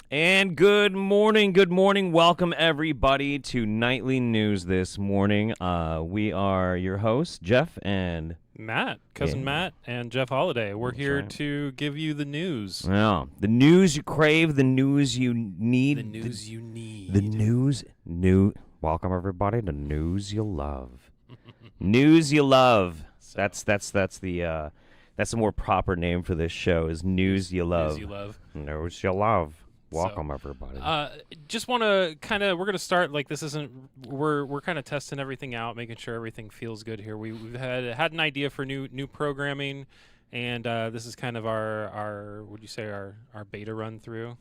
And good morning. Welcome everybody to Nightly News this morning. We are your hosts, Jeff and Cousin Yeah. Matt, and Jeff Holiday. We're That's here right. to give you the news. well, the news you crave, the news you need, The news you need. the news new. Welcome everybody to news you love. News you love. So, That's the more proper name for this show is News You Love. News you love. News you love. Welcome everybody. Just want to we're going to start like this isn't we're kind of testing everything out, making sure everything feels good here. We've had an idea for new programming, and this is kind of our would you say our beta run through.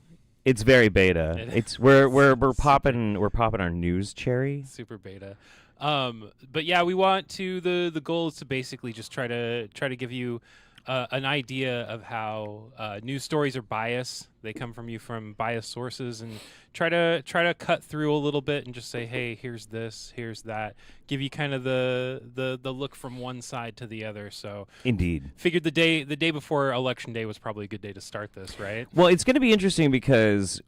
It's very beta. It's we're popping our news cherry. Super beta. But yeah, we want to the goal is to basically just try to give you an idea of how news stories are biased. They come from biased sources, and try to cut through a little bit and just say, hey, here's this, here's that. Give you kind of the look from one side to the other. So Indeed. figured the day before Election Day was probably a good day to start this, right? Well, it's going to be interesting because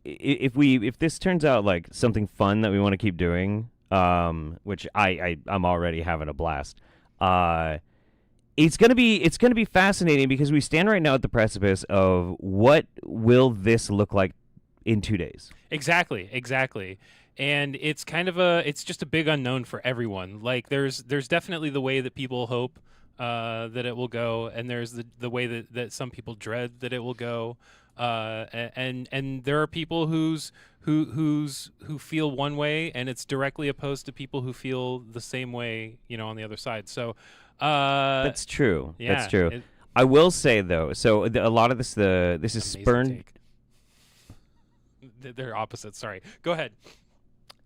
if this turns out like something fun that we want to keep doing, which I'm already having a blast. It's gonna be fascinating because we stand right now at the precipice of what will this look like in 2 days. Exactly. And it's it's just a big unknown for everyone. Like there's definitely the way that people hope that it will go, and there's the way that some people dread that it will go. And there are people who feel one way, and it's directly opposed to people who feel the same way, on the other side. So That's true. yeah, That's true. I will say though, so a lot of this is spurned. They're opposites. Sorry. Go ahead.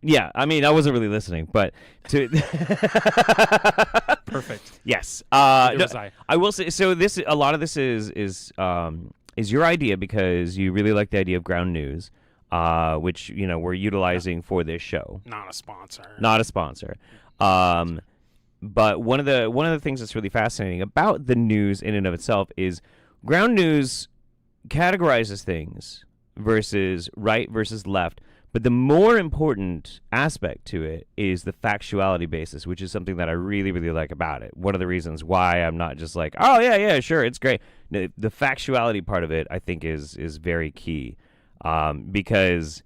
Yeah, I mean, I wasn't really listening, but to Perfect. yes. Neither was I. I will say so. A lot of this is your idea because you really like the idea of ground news, which we're utilizing for this show. Not a sponsor. Not a sponsor. But one of the things that's really fascinating about the news in and of itself is ground news categorizes things versus right versus left. But the more important aspect to it is the factuality basis, which is something that I really, really like about it. One of the reasons why I'm not just like, oh, yeah, sure, it's great. The factuality part of it, I think, is very key. Because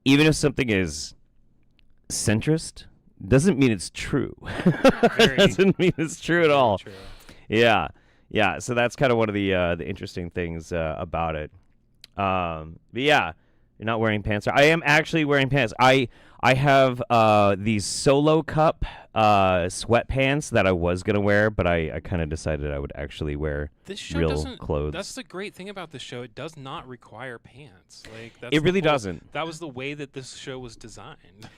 even if something is centrist, doesn't mean it's true. Doesn't mean it's true at all. True. Yeah. So that's kind of one of the interesting things about it. But yeah. You're not wearing pants. I am actually wearing pants. I have these Solo Cup sweatpants that I was gonna wear, but I kind of decided I would actually wear This show real clothes. That's the great thing about this show. It does not require pants. Like It really doesn't. That was the way that this show was designed.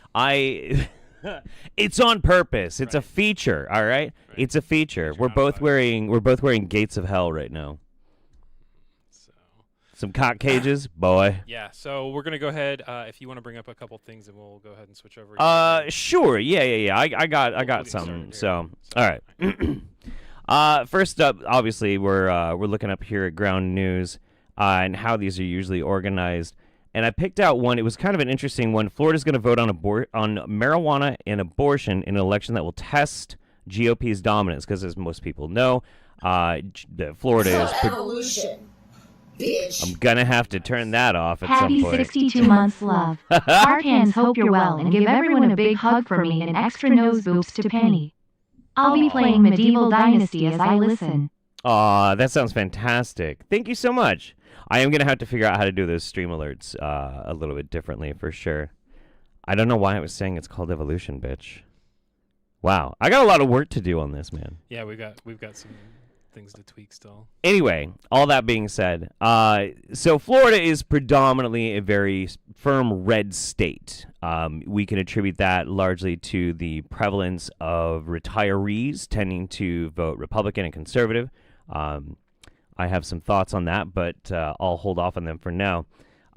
It's on purpose. It's a Right. feature. All right. It's a feature. Feature, We're not a both bug. wearing Gates of Hell right now. So Some cock cages, boy. yeah. So we're gonna go ahead. If you want to bring up a couple things, and we'll go ahead and switch over. Sure. Yeah. I got We'll get something. started here. So, all right. First up, obviously, we're looking up here at Ground News and how these are usually organized. And I picked out one. It was kind of an interesting one. Florida's going to vote on marijuana and abortion in an election that will test GOP's dominance. Because as most people know, Florida is. Evolution, bitch. I'm gonna have to turn that off at Happy some point. 62 months, love. Hard hands, hope you're well, and give everyone a big hug from me and extra nose boobs to Penny. I'll be playing Medieval Dynasty as I listen. Aw, that sounds fantastic. Thank you so much. I am gonna have to figure out how to do those stream alerts a little bit differently for sure. I don't know why I was saying it's called evolution, bitch. Wow, I got a lot of work to do on this, man. Yeah, we've got some things to tweak still. Anyway, all that being said, so Florida is predominantly a very firm red state. We can attribute that largely to the prevalence of retirees tending to vote Republican and conservative. I have some thoughts on that, but I'll hold off on them for now.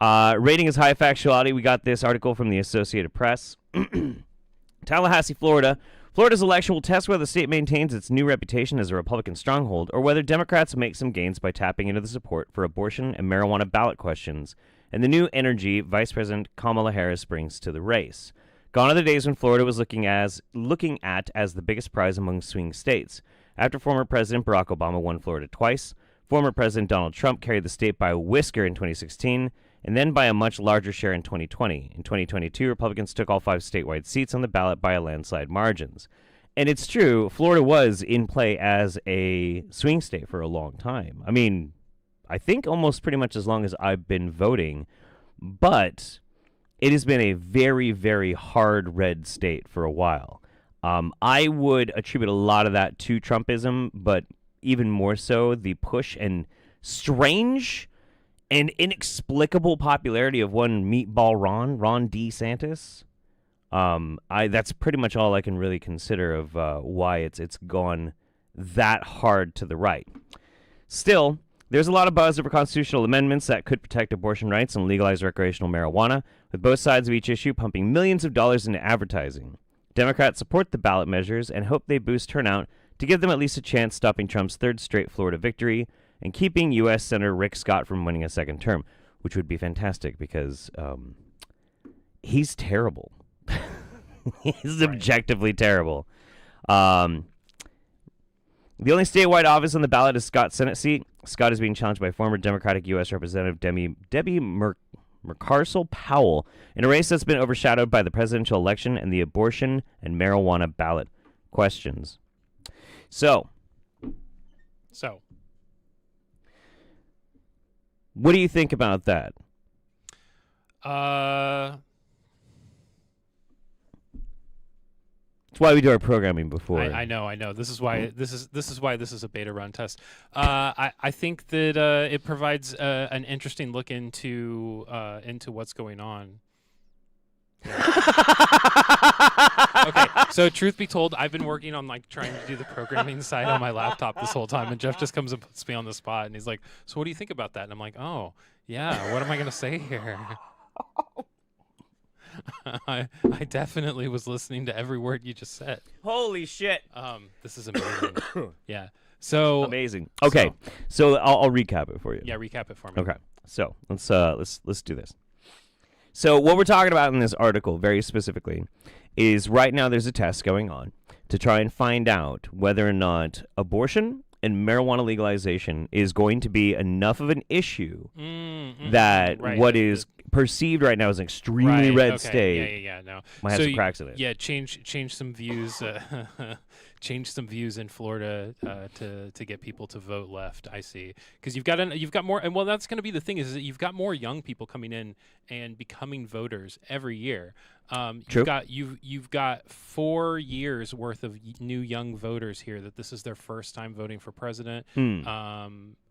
Rating is high factuality. We got this article from the Associated Press. Tallahassee, Florida. Florida's election will test whether the state maintains its new reputation as a Republican stronghold or whether Democrats make some gains by tapping into the support for abortion and marijuana ballot questions and the new energy Vice President Kamala Harris brings to the race. Gone are the days when Florida was looking at as the biggest prize among swing states. After former President Barack Obama won Florida twice, former President Donald Trump carried the state by a whisker in 2016, and then by a much larger share in 2020. In 2022, Republicans took all 5 statewide seats on the ballot by a landslide margins. And it's true, Florida was in play as a swing state for a long time. I mean, I think almost pretty much as long as I've been voting, but it has been a very, very hard red state for a while. I would attribute a lot of that to Trumpism, but even more so the push and strange and inexplicable popularity of one Meatball Ron DeSantis. That's pretty much all I can really consider of why it's gone that hard to the right. Still, there's a lot of buzz over constitutional amendments that could protect abortion rights and legalize recreational marijuana, with both sides of each issue pumping millions of dollars into advertising. Democrats support the ballot measures and hope they boost turnout to give them at least a chance stopping Trump's third straight Florida victory and keeping U.S. Senator Rick Scott from winning a second term, which would be fantastic because he's terrible. He's objectively terrible. The only statewide office on the ballot is Scott's Senate seat. Scott is being challenged by former Democratic U.S. Representative Debbie McCarcel Powell in a race that's been overshadowed by the presidential election and the abortion and marijuana ballot questions. So, what do you think about that? It's why we do our programming before. I know. This is why this is a beta run test. I think that it provides an interesting look into what's going on. Okay, so truth be told, I've been working on trying to do the programming side on my laptop this whole time, and Jeff just comes and puts me on the spot, and he's like, "So what do you think about that?" And I'm like, "Oh, yeah. What am I gonna say here?" I definitely was listening to every word you just said. Holy shit! This is amazing. Yeah. So amazing. Okay, so I'll recap it for you. Yeah, recap it for me. Okay, so let's do this. So what we're talking about in this article, very specifically, is right now there's a test going on to try and find out whether or not abortion and marijuana legalization is going to be enough of an issue that what is perceived right now as an extremely red state. Yeah. No, might have some cracks in it. Yeah, change some views. Change some views in Florida to get people to vote left. I see, because you've got more, and well, that's going to be the thing is that you've got more young people coming in and becoming voters every year. True. You've got 4 years worth of new young voters here that this is their first time voting for president.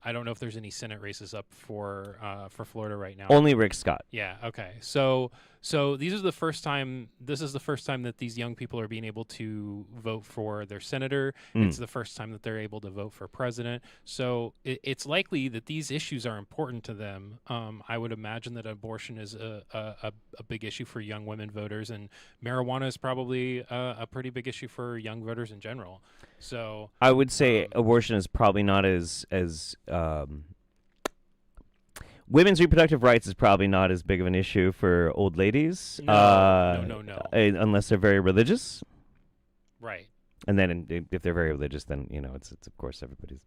I don't know if there's any Senate races up for Florida right now. Only Rick Scott. Yeah. Okay. So this is the first time that these young people are being able to vote for their senator. It's the first time that they're able to vote for president. So it's likely that these issues are important to them. I would imagine that abortion is a big issue for young women voters, and marijuana is probably a pretty big issue for young voters in general. So I would say abortion is probably not as women's reproductive rights is probably not as big of an issue for old ladies. No. Unless they're very religious. Right. And then if they're very religious, then, it's of course everybody's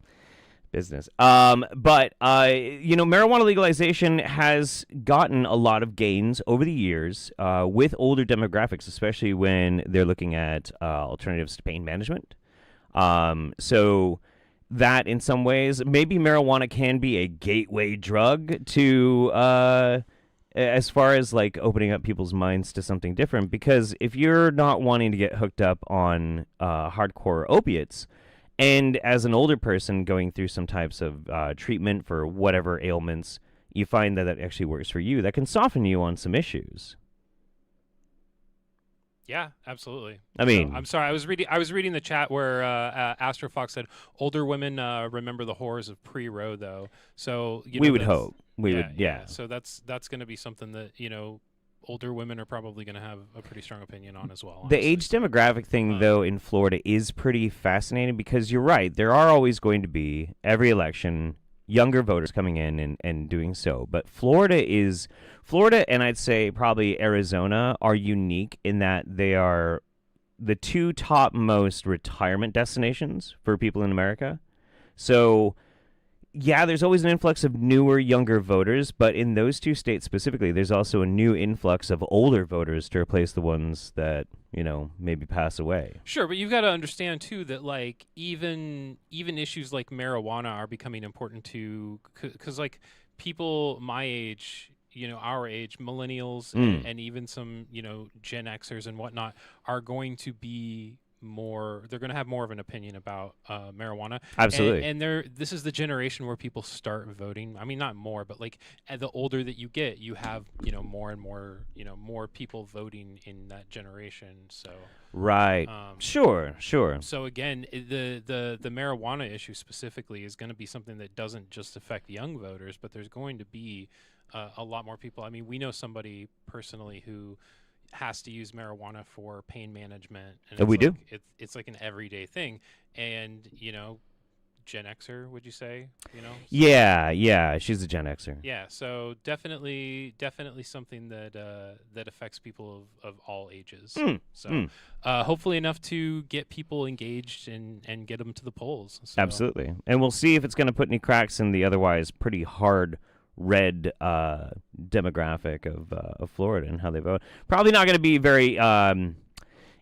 business. But marijuana legalization has gotten a lot of gains over the years with older demographics, especially when they're looking at alternatives to pain management. So that in some ways, maybe marijuana can be a gateway drug to as far as opening up people's minds to something different. Because if you're not wanting to get hooked up on hardcore opiates, and as an older person going through some types of treatment for whatever ailments, you find that actually works for you, that can soften you on some issues. Yeah, absolutely. I mean, I'm sorry. I was reading the chat where Astro Fox said older women remember the horrors of pre-Roe, though. So we would hope we would. Yeah. So that's going to be something that older women are probably going to have a pretty strong opinion on as well. The age demographic thing, though, in Florida is pretty fascinating because you're right. There are always going to be every election younger voters coming in and doing so. But Florida, and I'd say probably Arizona are unique in that they are the two top most retirement destinations for people in America. So, yeah, there's always an influx of newer, younger voters, but in those two states specifically, there's also a new influx of older voters to replace the ones that, maybe pass away. Sure, but you've got to understand too that like even issues like marijuana are becoming important to because like people my age, our age, millennials, and even some Gen Xers and whatnot are going to be they're going to have more of an opinion about marijuana. Absolutely. And this is the generation where people start voting. I mean, not more, but like the older that you get, you have more and more more people voting in that generation. So right. Sure. So again, the marijuana issue specifically is going to be something that doesn't just affect young voters, but there's going to be a lot more people. I mean, we know somebody personally who has to use marijuana for pain management, and we do. It's like an everyday thing, and Gen Xer, would you say? Yeah, she's a Gen Xer. Yeah, so definitely something that affects people of all ages. So hopefully enough to get people engaged and get them to the polls. So. Absolutely, and we'll see if it's going to put any cracks in the otherwise pretty hard red demographic of Florida and how they vote. Probably not going to be very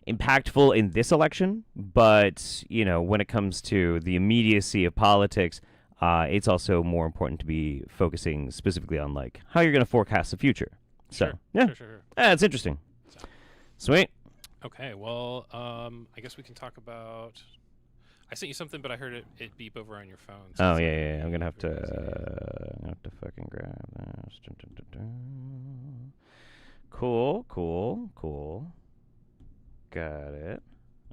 impactful in this election, but when it comes to the immediacy of politics, it's also more important to be focusing specifically on like how you're going to forecast the future. So Sure. It's interesting. Sweet. Okay, well, I guess we can talk about. I sent you something, but I heard it beep over on your phone. So yeah. I'm gonna have to fucking grab this. Cool. Got it.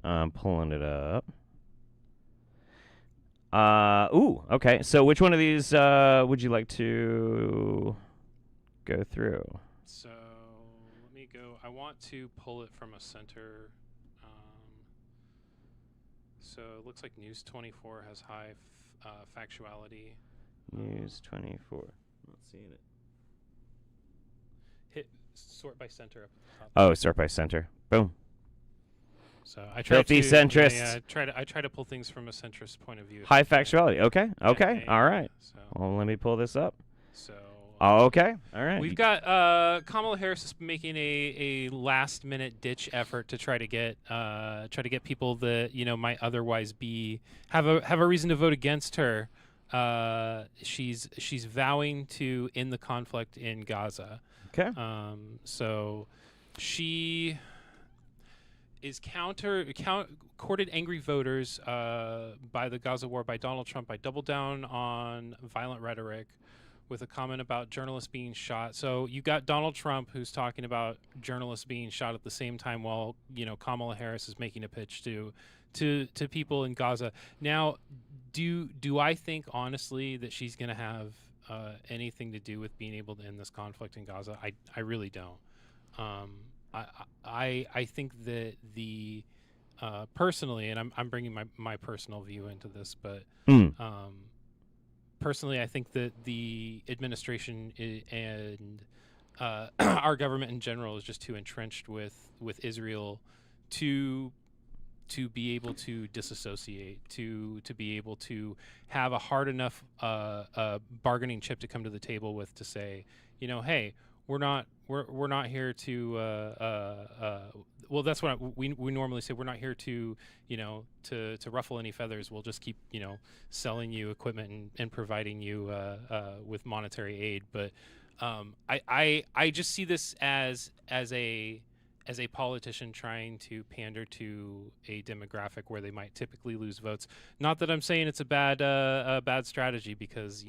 I'm pulling it up. Okay. So which one of these would you like to go through? So let me go. I want to pull it from a center. So it looks like News 24 has high factuality. News 24. Not seeing it. Hit sort by center up at the top. Oh, sort by center. Boom. So I try Filthy to centrists. I try to pull things from a centrist point of view. High factuality. Okay. Yeah, All right. So, Well, let me pull this up. so Okay. All right. we've got Kamala Harris is making a last minute ditch effort to try to get people that might otherwise have a reason to vote against her. She's vowing to end the conflict in Gaza. Okay. So she is courted angry voters by the Gaza war by Donald Trump by double down on violent rhetoric with a comment about journalists being shot. So you got Donald Trump who's talking about journalists being shot at the same time while Kamala Harris is making a pitch to people in Gaza. Now, do I think honestly that she's going to have anything to do with being able to end this conflict in Gaza? I really don't. I think that the personally, and I'm bringing my personal view into this, but personally, I think that the administration and our government in general is just too entrenched with Israel to be able to disassociate, to be able to have a hard enough bargaining chip to come to the table with to say, hey, we're not here to well, that's what we normally say. We're not here to to ruffle any feathers. We'll just keep selling you equipment and providing you with monetary aid. But I just see this as a politician trying to pander to a demographic where they might typically lose votes. Not that I'm saying it's a bad strategy, because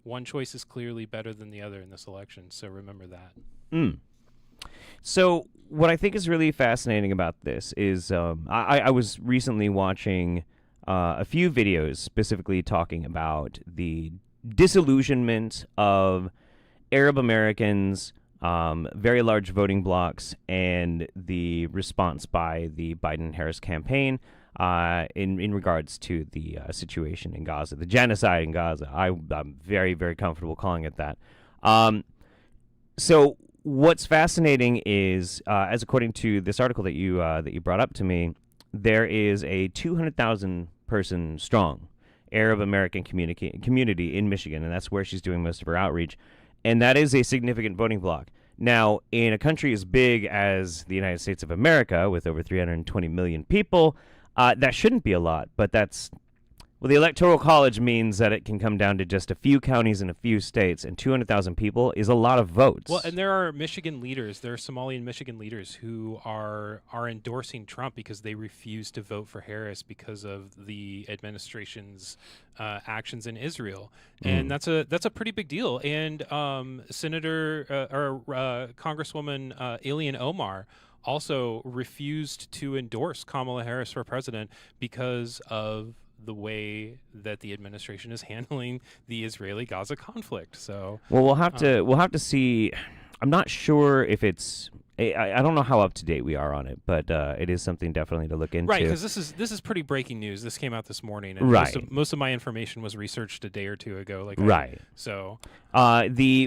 one choice is clearly better than the other in this election. So remember that. So what I think is really fascinating about this is I was recently watching a few videos specifically talking about the disillusionment of Arab Americans, very large voting blocks, and the response by the Biden-Harris campaign in regards to the situation in Gaza, the genocide in Gaza. I'm very, very comfortable calling it that. So what's fascinating is, as according to this article that you brought up to me, there is a 200,000 person strong Arab American community in Michigan, and that's where she's doing most of her outreach. And that is a significant voting bloc. Now, in a country as big as the United States of America, with over 320 million people, that shouldn't be a lot, but the Electoral College means that it can come down to just a few counties in a few states, and 200,000 people is a lot of votes. Well, and there are Michigan leaders, there are Somalian Michigan leaders who are endorsing Trump because they refuse to vote for Harris because of the administration's actions in Israel, and that's a pretty big deal. And Congresswoman Ilhan Omar also refused to endorse Kamala Harris for president because of the way that the administration is handling the Israeli-Gaza conflict. So, well, we'll have to see. I'm not sure if it's. I don't know how up to date we are on it, but it is something definitely to look into. Right, because this is pretty breaking news. This came out this morning, and most of my information was researched a day or two ago.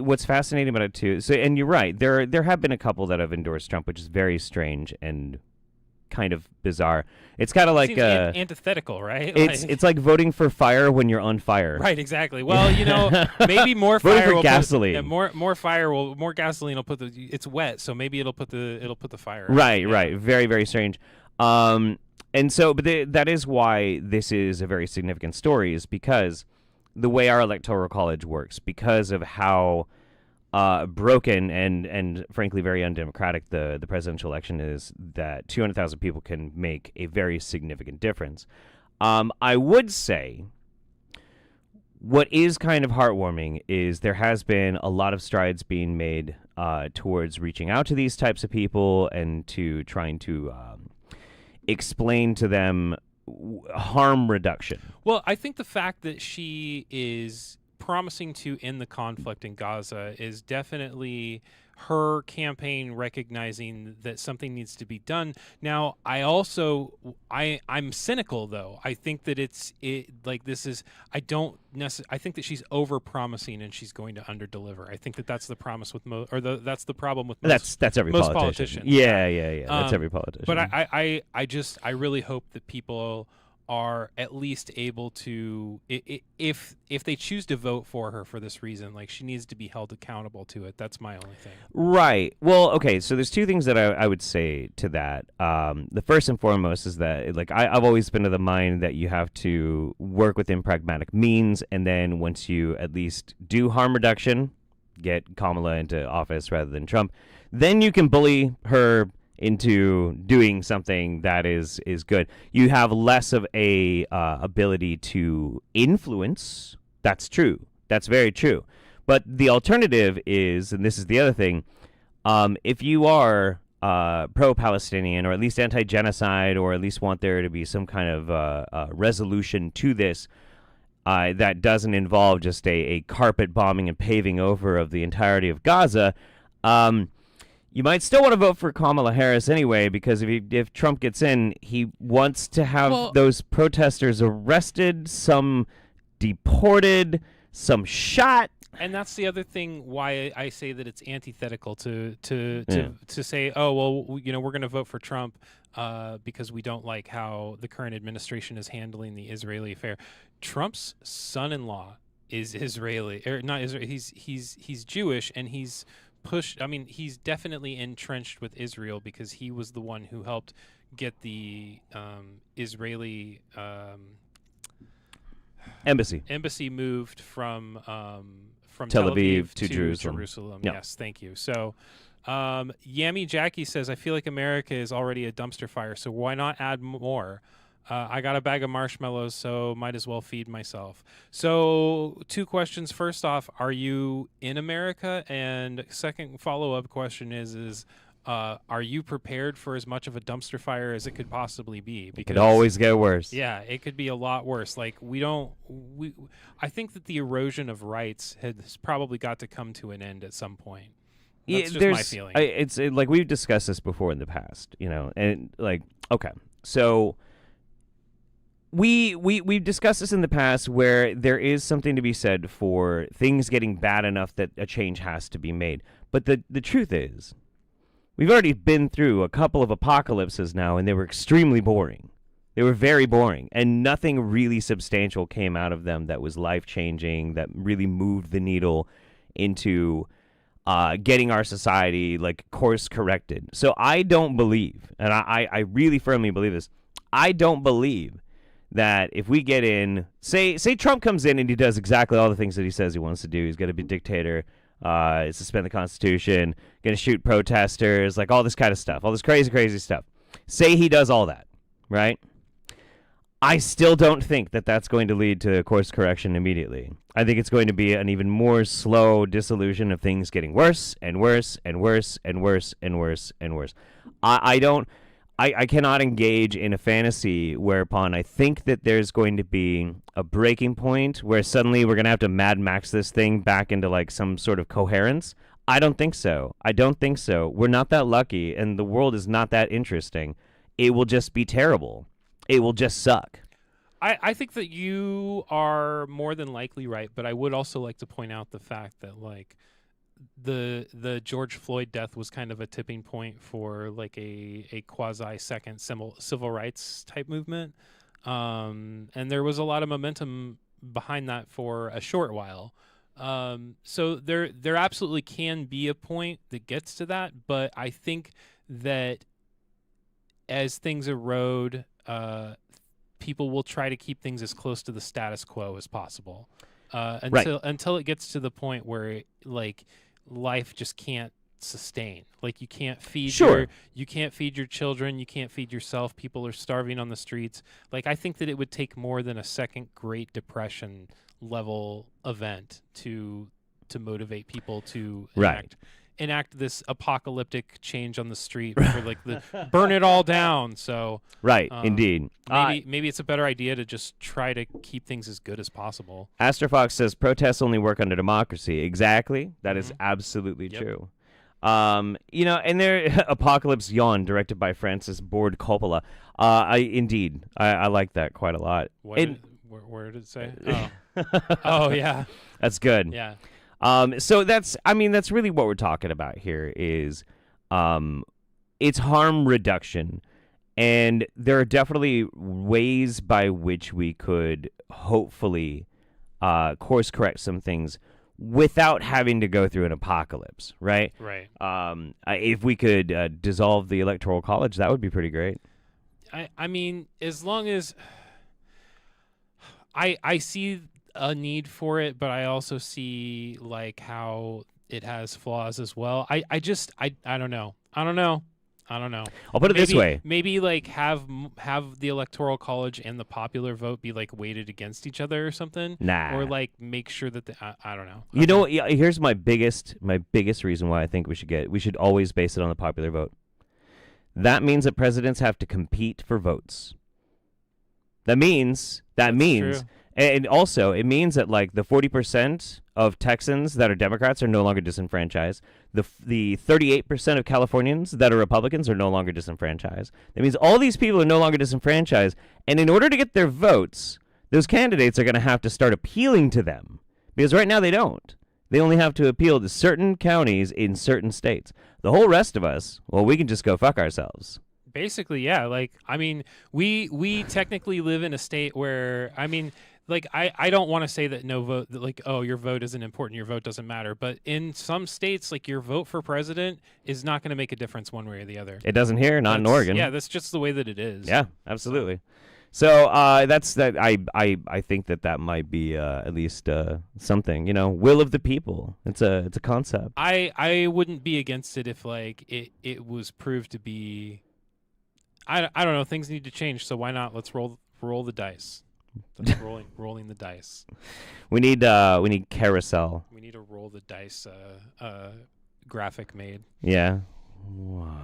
What's fascinating about it too. So, and you're right. There have been a couple that have endorsed Trump, which is very strange and kind of bizarre. It's kind of like antithetical, right? It's like voting for fire when you're on fire. Right, exactly. Well, maybe more fire voting for gasoline. More gasoline will it's wet, so maybe it'll put the fire. Right, right. Very, very strange. And so, but that is why this is a very significant story, is because the way our Electoral College works, because of how broken and frankly very undemocratic the presidential election is, that 200,000 people can make a very significant difference. I would say what is kind of heartwarming is there has been a lot of strides being made towards reaching out to these types of people and to trying to explain to them harm reduction. Well, I think the fact that she is promising to end the conflict in Gaza is definitely her campaign recognizing that something needs to be done. Now, I'm cynical though. I think that I think that she's over promising and she's going to underdeliver. I think that that's the promise with that's the problem with that's every most politician. politicians. Yeah. That's every politician. But I really hope that people are at least able to, if they choose to vote for her for this reason, like, she needs to be held accountable to it. That's my only thing. Right. Well, okay, so there's two things that I would say to that. The first and foremost is that, like, I've always been of the mind that you have to work within pragmatic means, and then once you at least do harm reduction, get Kamala into office rather than Trump, then you can bully her into doing something that is good. You have less of a ability to influence. That's true. That's very true. But the alternative is, and this is the other thing, if you are pro-Palestinian, or at least anti-genocide, or at least want there to be some kind of resolution to this that doesn't involve just a carpet bombing and paving over of the entirety of Gaza, you might still want to vote for Kamala Harris anyway, because if Trump gets in, he wants to have those protesters arrested, some deported, some shot. And that's the other thing why I say that it's antithetical to say, oh, well, we're going to vote for Trump because we don't like how the current administration is handling the Israeli affair. Trump's son-in-law is Israeli, or not Israeli. He's Jewish, and he's he's definitely entrenched with Israel because he was the one who helped get the Israeli embassy moved from Tel Aviv to Jerusalem. Yep. Yes, thank you. So Yami Jackie says, I feel like America is already a dumpster fire, so why not add more? I got a bag of marshmallows, so might as well feed myself. So 2 questions. First off, are you in America? And second follow-up question is are you prepared for as much of a dumpster fire as it could possibly be? Because it could always get worse. Yeah, it could be a lot worse. Like, I think that the erosion of rights has probably got to come to an end at some point. That's just my feeling. It's like we've discussed this before in the past, and like, okay, so we've discussed this in the past where there is something to be said for things getting bad enough that a change has to be made. But the truth is, we've already been through a couple of apocalypses now, and they were extremely boring. They were very boring, and nothing really substantial came out of them that was life-changing, that really moved the needle into getting our society, like, course-corrected. So I don't believe, and I really firmly believe this, I don't believe that if we get in, say Trump comes in and he does exactly all the things that he says he wants to do. He's going to be a dictator, suspend the Constitution, going to shoot protesters, like all this kind of stuff, all this crazy, crazy stuff. Say he does all that, right? I still don't think that that's going to lead to course correction immediately. I think it's going to be an even more slow dissolution of things getting worse and worse and worse and worse and worse and worse. I cannot engage in a fantasy whereupon I think that there's going to be a breaking point where suddenly we're going to have to Mad Max this thing back into like some sort of coherence. I don't think so. We're not that lucky, and the world is not that interesting. It will just be terrible. It will just suck. I think that you are more than likely right, but I would also like to point out the fact that like the George Floyd death was kind of a tipping point for like a quasi second civil rights type movement, and there was a lot of momentum behind that for a short while. So there absolutely can be a point that gets to that, but I think that as things erode, people will try to keep things as close to the status quo as possible, until it gets to the point where like life just can't sustain. Like you can't feed you can't feed your children, you can't feed yourself. People are starving on the streets. Like I think that it would take more than a second Great Depression level event to motivate people to enact this apocalyptic change on the street for like the burn it all down. So indeed. Maybe it's a better idea to just try to keep things as good as possible. Astrofox says protests only work under democracy. Exactly. That is absolutely true. And there Apocalypse Yawn, directed by Francis Ford Coppola. I like that quite a lot. Where did it say? Oh yeah. That's good. Yeah. So that's really what we're talking about here is it's harm reduction, and there are definitely ways by which we could hopefully course correct some things without having to go through an apocalypse, right? Right. If we could dissolve the Electoral College, that would be pretty great. I mean, as long as I see a need for it, but I also see like how it has flaws as well. I don't know. I'll put it this way. Maybe like have the Electoral College and the popular vote be like weighted against each other or something. Nah. Or like make sure that I don't know. You know what? Yeah, here's my biggest reason why I think we should always base it on the popular vote. That means that presidents have to compete for votes. That means true. And also, it means that like the 40% of Texans that are Democrats are no longer disenfranchised. The 38% of Californians that are Republicans are no longer disenfranchised. That means all these people are no longer disenfranchised. And in order to get their votes, those candidates are going to have to start appealing to them. Because right now they don't. They only have to appeal to certain counties in certain states. The whole rest of us, well, we can just go fuck ourselves. Basically, yeah. Like, I mean, we technically live in a state where, I mean, like, I don't want to say that no vote, that like, oh, your vote isn't important, your vote doesn't matter. But in some states, like, your vote for president is not going to make a difference one way or the other. It doesn't here, not in Oregon. Yeah, that's just the way that it is. Yeah, absolutely. So that's that. I think that might be at least something. Will of the people. It's a concept. I wouldn't be against it if like it was proved to be. I don't know. Things need to change, so why not? Let's roll the dice. That's rolling the dice. We need carousel. We need a roll the dice graphic made. Yeah. Wow.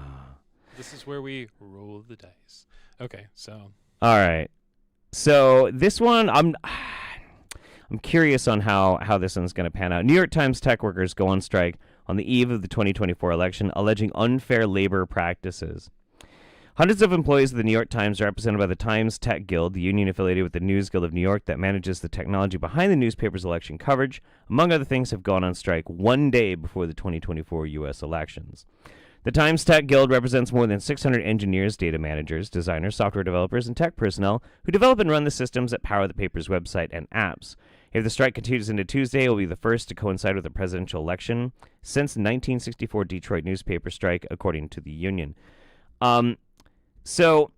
This is where we roll the dice. Okay, so. All right. So this one, I'm curious on how this one's going to pan out. New York Times tech workers go on strike on the eve of the 2024 election, alleging unfair labor practices. Hundreds of employees of the New York Times are represented by the Times Tech Guild, the union affiliated with the News Guild of New York that manages the technology behind the newspaper's election coverage, among other things, have gone on strike one day before the 2024 U.S. elections. The Times Tech Guild represents more than 600 engineers, data managers, designers, software developers, and tech personnel who develop and run the systems that power the paper's website and apps. If the strike continues into Tuesday, it will be the first to coincide with the presidential election since the 1964 Detroit newspaper strike, according to the union. So,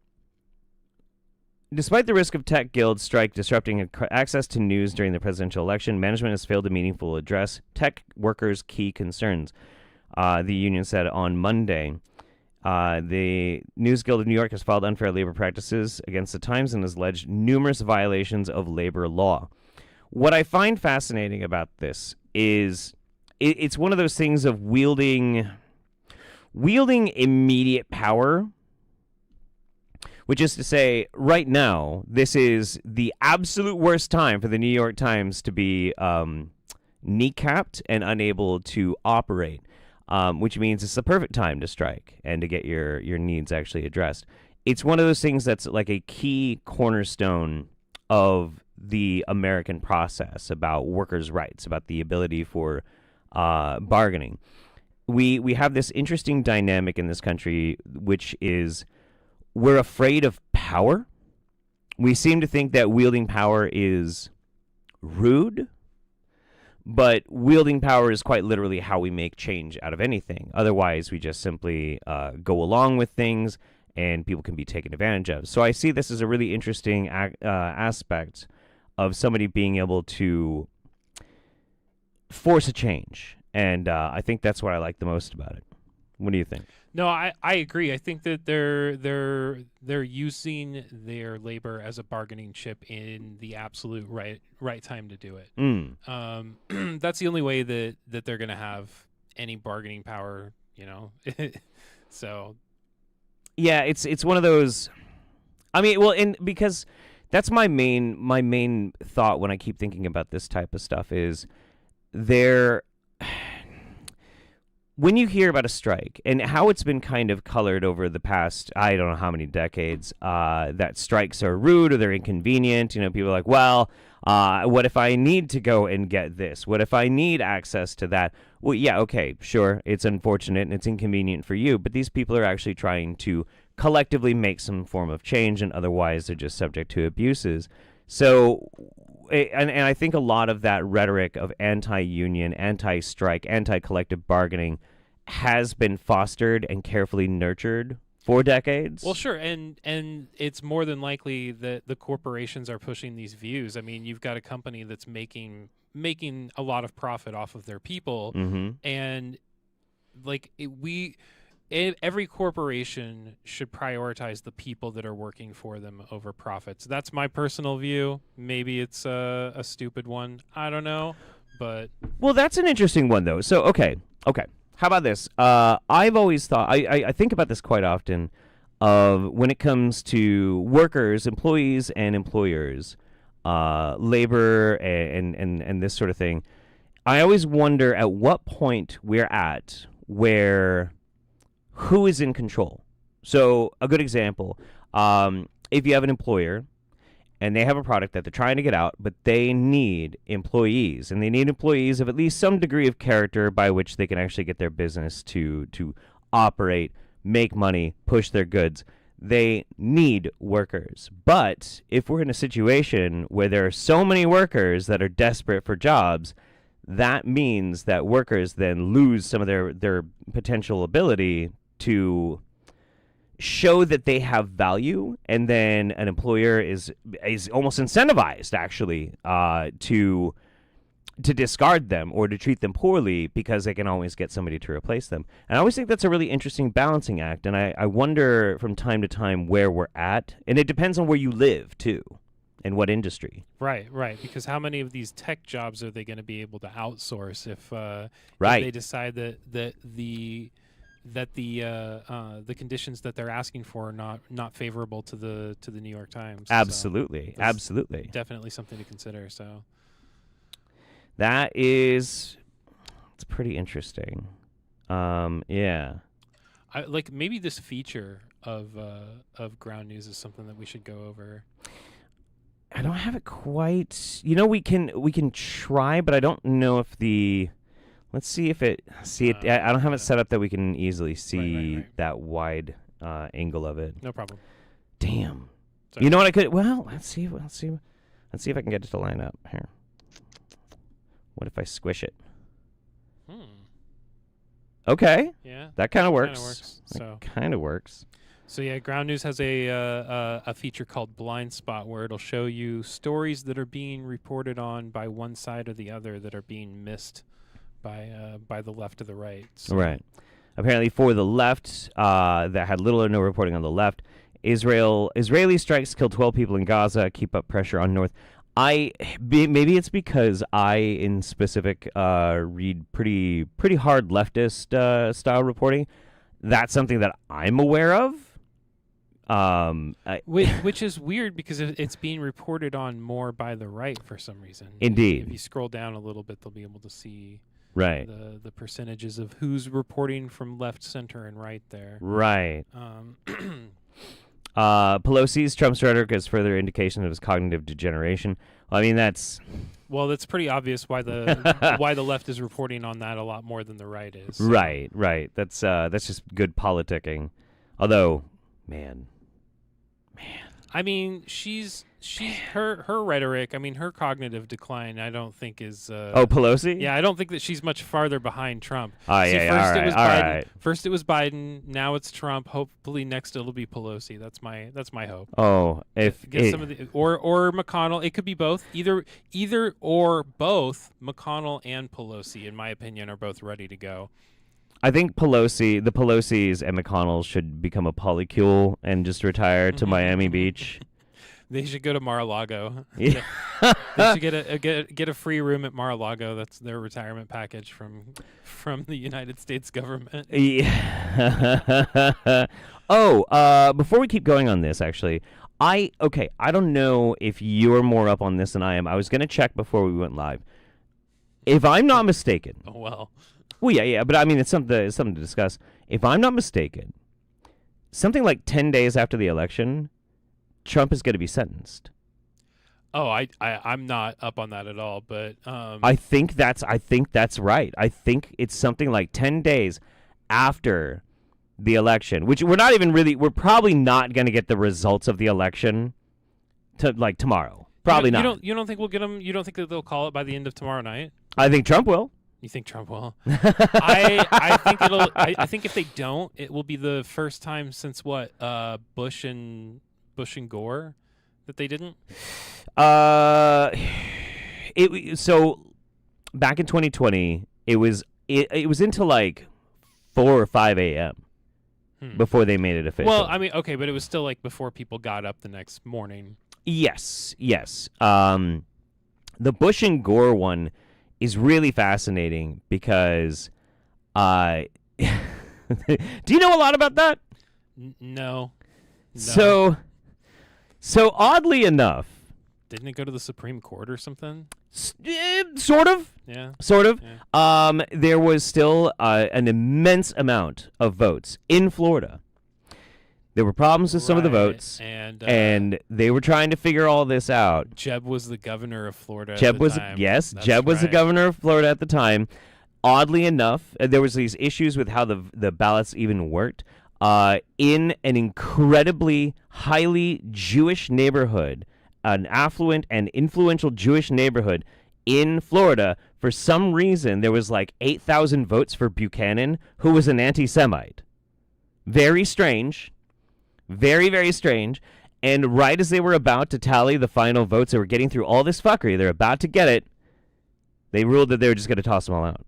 despite the risk of Tech Guild strike disrupting access to news during the presidential election, management has failed to meaningfully address tech workers' key concerns, the union said on Monday. The News Guild of New York has filed unfair labor practices against the Times and has alleged numerous violations of labor law. What I find fascinating about this is it's one of those things of wielding immediate power, which is to say, right now, this is the absolute worst time for the New York Times to be kneecapped and unable to operate, which means it's the perfect time to strike and to get your needs actually addressed. It's one of those things that's like a key cornerstone of the American process about workers' rights, about the ability for bargaining. We have this interesting dynamic in this country, which is we're afraid of power. We seem to think that wielding power is rude, but wielding power is quite literally how we make change out of anything. Otherwise, we just simply go along with things, and people can be taken advantage of. So I see this as a really interesting aspect of somebody being able to force a change, and I think that's what I like the most about it. What do you think? No, I agree. I think that they're using their labor as a bargaining chip in the absolute right time to do it. That's the only way that they're going to have any bargaining power, you know. So yeah, it's one of those. I mean, well, because that's my main thought when I keep thinking about this type of stuff is when you hear about a strike and how it's been kind of colored over the past, I don't know how many decades, that strikes are rude or they're inconvenient. You know, people are like, well, what if I need to go and get this? What if I need access to that? Well, yeah, okay, sure, it's unfortunate and it's inconvenient for you, but these people are actually trying to collectively make some form of change, and otherwise they're just subject to abuses. So, and I think a lot of that rhetoric of anti-union, anti-strike, anti-collective bargaining has been fostered and carefully nurtured for decades. Well, sure, and it's more than likely that the corporations are pushing these views. I mean, you've got a company that's making a lot of profit off of their people, and like every corporation should prioritize the people that are working for them over profits. That's my personal view. Maybe it's a stupid one. I don't know, but well, that's an interesting one though. So okay. How about this? I've always thought I think about this quite often. When it comes to workers, employees, and employers, labor, and this sort of thing. I always wonder at what point we're at where who is in control. So a good example, if you have an employer and they have a product that they're trying to get out, but they need employees, and they need employees of at least some degree of character by which they can actually get their business to operate, make money, push their goods. They need workers. But if we're in a situation where there are so many workers that are desperate for jobs, that means that workers then lose some of their potential ability to show that they have value, and then an employer is almost incentivized actually to discard them or to treat them poorly because they can always get somebody to replace them. And I always think that's a really interesting balancing act, and I wonder from time to time where we're at, and it depends on where you live too and what industry. Right, because how many of these tech jobs are they going to be able to outsource if they decide that the conditions that they're asking for are not favorable to the New York Times. Absolutely, so absolutely. Definitely something to consider. So it's pretty interesting. Yeah. Like maybe this feature of ground news is something that we should go over. I don't have it quite. You know, we can try, but I don't know if the. Let's see if it. I don't have it set up that we can easily see Right. that wide angle of it. No problem. Damn. Sorry. You know what I could? Well, let's see if I can get it to line up here. What if I squish it? Okay, Yeah. that kind of Kinda works. works. That So. kind of works. So yeah, Ground News has a feature called Blind Spot where it'll show you stories that are being reported on by one side or the other that are being missed by the left or the right. So Right. Apparently, for the left, that had little or no reporting on the left. Israeli strikes killed 12 people in Gaza. Keep up pressure on North. Maybe it's because I, in specific, read pretty hard leftist style reporting. That's something that I'm aware of. Which is weird because it's being reported on more by the right for some reason. Indeed. If you scroll down a little bit, they'll be able to see Right. the percentages of who's reporting from left, center, and right there. Right. Um, Trump's rhetoric is further indication of his cognitive degeneration. Well, I mean, that's well, it's pretty obvious why the left is reporting on that a lot more than the right is. So. right. That's just good politicking. Although, man. I mean, she's her rhetoric. I mean, her cognitive decline. I don't think is. Pelosi? Yeah, I don't think that she's much farther behind Trump. Oh, See, yeah, first all it was right, all Biden. right. First it was Biden. Now it's Trump. Hopefully next it'll be Pelosi. That's my hope. Oh, if Get some of the or McConnell. It could be both. Either or both. McConnell and Pelosi, in my opinion, are both ready to go. I think the Pelosi's and McConnell should become a polycule and just retire to Miami Beach. They should go to Mar-a-Lago. Yeah. They should get a free room at Mar-a-Lago. That's their retirement package from the United States government. Yeah. Before we keep going on this, actually, I don't know if you're more up on this than I am. I was going to check before we went live. If I'm not mistaken. Oh well. Well, yeah, but I mean, it's something to discuss. If I'm not mistaken, something like 10 days after the election, Trump is going to be sentenced. Oh, I'm not up on that at all, but I think that's right. I think it's something like 10 days after the election, which we're probably not going to get the results of the election tomorrow. Probably not. You don't think we'll get them? You don't think that they'll call it by the end of tomorrow night? I think Trump will. You think Trump will? I think if they don't, it will be the first time since what Bush and Gore that they didn't. So back in 2020, it was until like 4 or 5 a.m. before they made it official. Well, I mean, okay, but it was still like before people got up the next morning. Yes. The Bush and Gore one is really fascinating because do you know a lot about that? No. So oddly enough, didn't it go to the Supreme Court or something? Sort of. Yeah. Yeah. There was still an immense amount of votes in Florida. There were problems with some of the votes, and they were trying to figure all this out. Jeb was the governor of Florida. Jeb was the governor of Florida at the time. Oddly enough, there was these issues with how the ballots even worked. In an incredibly highly Jewish neighborhood, an affluent and influential Jewish neighborhood in Florida, for some reason there was like 8,000 votes for Buchanan, who was an anti-Semite. Very strange. Very, very strange. And right as they were about to tally the final votes, they were getting through all this fuckery, they're about to get it, they ruled that they were just going to toss them all out.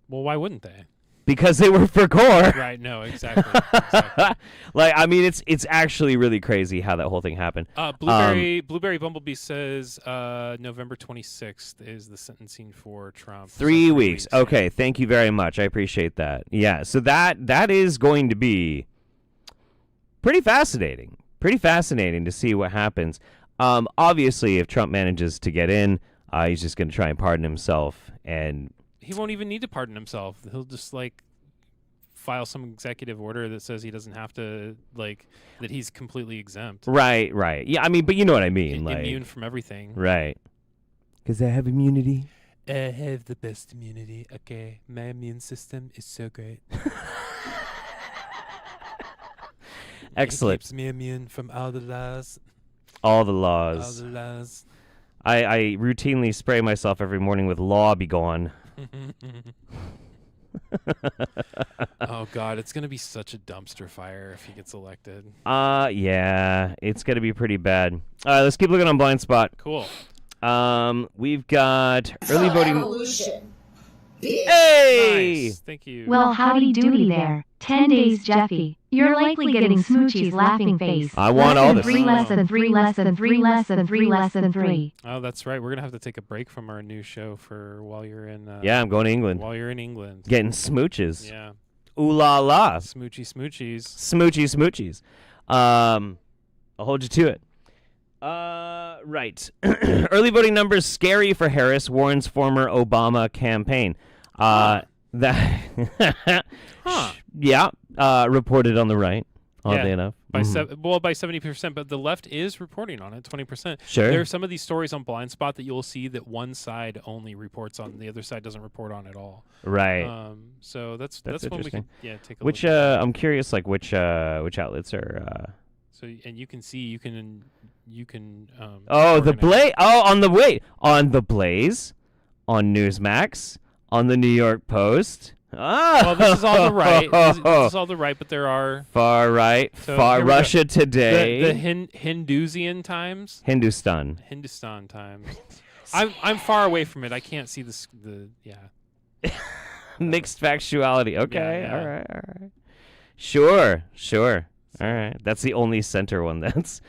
Well, why wouldn't they? Because they were for Gore. Right, no, exactly. I mean, it's actually really crazy how that whole thing happened. Blueberry Bumblebee says November 26th is the sentencing for Trump. 3 weeks. Okay, yeah. Thank you very much. I appreciate that. Yeah, so that is going to be pretty fascinating. Pretty fascinating to see what happens. Obviously, if Trump manages to get in, he's just going to try and pardon himself, and he won't even need to pardon himself. He'll just file some executive order that says he doesn't have to that he's completely exempt, Right. Yeah, I mean, but you know what I mean, like immune from everything. right? Because I have immunity. I have the best immunity. Okay, my immune system is so great. Excellent. It keeps me immune from all the laws. All the laws. I routinely spray myself every morning with Law Be Gone. Oh God, it's gonna be such a dumpster fire if he gets elected. Yeah, it's gonna be pretty bad. All right, let's keep looking on Blind Spot. Cool. We've got early voting. Evolution. Bitch. Hey! Nice. Thank you. Well, howdy doody there. 10 days, Jeffy. You're likely getting Smoochie's laughing face. I want all this. Less than 3, less than 3, less than 3, less than 3. Oh, that's right. We're gonna have to take a break from our new show for while you're in. Yeah, I'm going to England. While you're in England. Getting smooches. Yeah. Ooh la la. Smoochies. Smoochies. I'll hold you to it. Right. Early voting numbers scary for Harris, warns former Obama campaign. That yeah, reported on the right, oddly enough. By 70%, but the left is reporting on it, 20%. Sure. There are some of these stories on Blind Spot that you'll see that one side only reports on, the other side doesn't report on at all. Right. So that's when we interesting. can take a Which look. I'm curious, like which outlets are. So and you can see you can. On the organize- Blaze, on Newsmax, on the New York Post. Well, this is all the right. This is all the right, but there are far right, So far here we go. Russia Today, the Hindusian Times, Hindustan. Times. I'm far away from it. I can't see Mixed factuality. Okay, Yeah. all right. Sure. All right, that's the only center one. That's.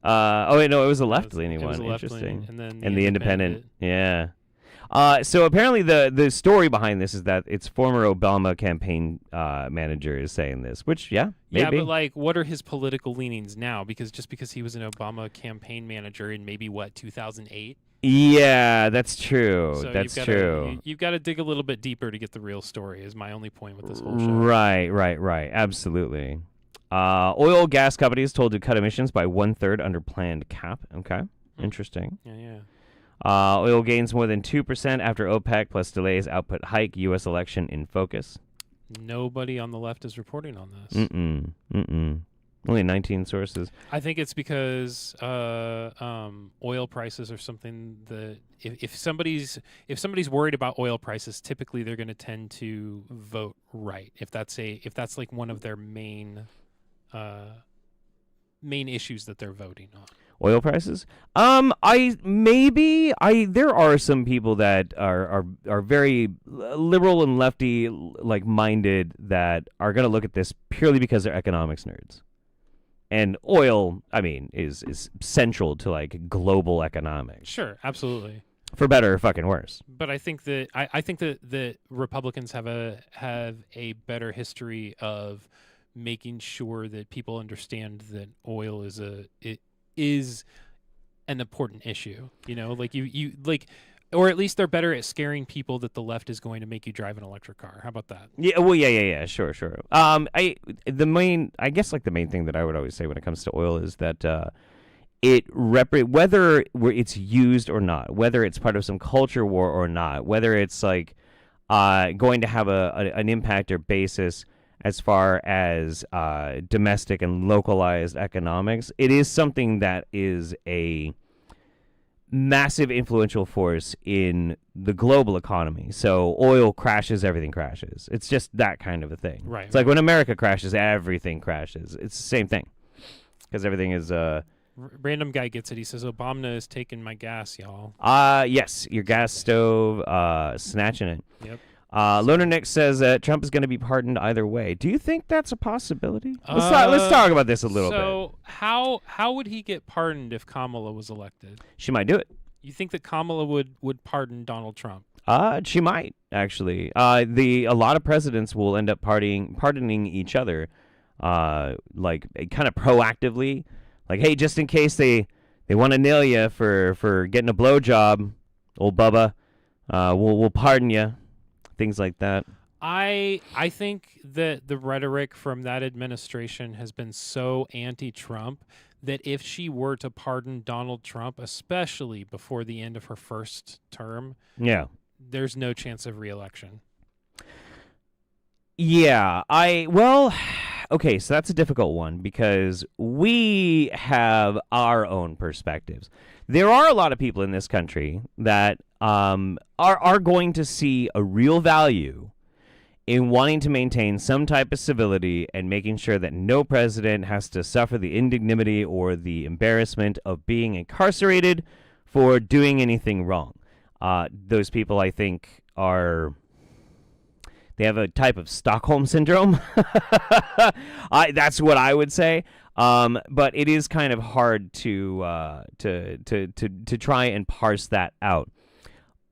Oh wait, no, it was a left-leaning It was one. a left-leaning, Interesting. and then And the Independent. Yeah. So apparently the story behind this is that it's former Obama campaign manager is saying this, which maybe. Yeah, but like, what are his political leanings now? Because he was an Obama campaign manager in maybe 2008. Yeah, that's true. So That's true. true. You've got to dig a little bit deeper to get the real story. Is my only point with this whole show. Right. Absolutely. Oil gas companies told to cut emissions by 1/3 under planned cap. Okay, interesting. Yeah. Oil gains more than 2% after OPEC plus delays output hike. U.S. election in focus. Nobody on the left is reporting on this. Only 19 sources. I think it's because oil prices are something that if somebody's worried about oil prices, typically they're going to tend to vote right. If that's like one of their main issues that they're voting on. Oil prices? There are some people that are very liberal and lefty like minded that are going to look at this purely because they're economics nerds. And oil, I mean, is central to like global economics. Sure, absolutely. For better or fucking worse. But I think that I think that Republicans have a better history of making sure that people understand that oil is an important issue. You know, like you or at least they're better at scaring people that the left is going to make you drive an electric car. How about that? Yeah, well, yeah, sure. I guess the main thing that I would always say when it comes to oil is that whether it's used or not, whether it's part of some culture war or not, whether it's like going to have an impact or basis as far as domestic and localized economics, it is something that is a massive influential force in the global economy. So oil crashes, everything crashes. It's just that kind of a thing. Right. It's like when America crashes, everything crashes. It's the same thing because everything is. Random guy gets it. He says Obama is taking my gas, y'all. Yes, your gas stove, snatching it. Yep. Loner Nick says that Trump is going to be pardoned either way. Do you think that's a possibility? Let's talk about this a little bit. So how would he get pardoned if Kamala was elected? She might do it. You think that Kamala would pardon Donald Trump? She might actually. A lot of presidents will end up pardoning each other, like kind of proactively. Like, hey, just in case they want to nail you for getting a blowjob, old Bubba, we'll pardon you things like that. I think that the rhetoric from that administration has been so anti-Trump that if she were to pardon Donald Trump, especially before the end of her first term, Yeah. there's no chance of re-election. Yeah, okay, so that's a difficult one because we have our own perspectives. There are a lot of people in this country that are going to see a real value in wanting to maintain some type of civility and making sure that no president has to suffer the indignity or the embarrassment of being incarcerated for doing anything wrong. Those people, I think, they have a type of Stockholm syndrome. That's what I would say. But it is kind of hard to try and parse that out.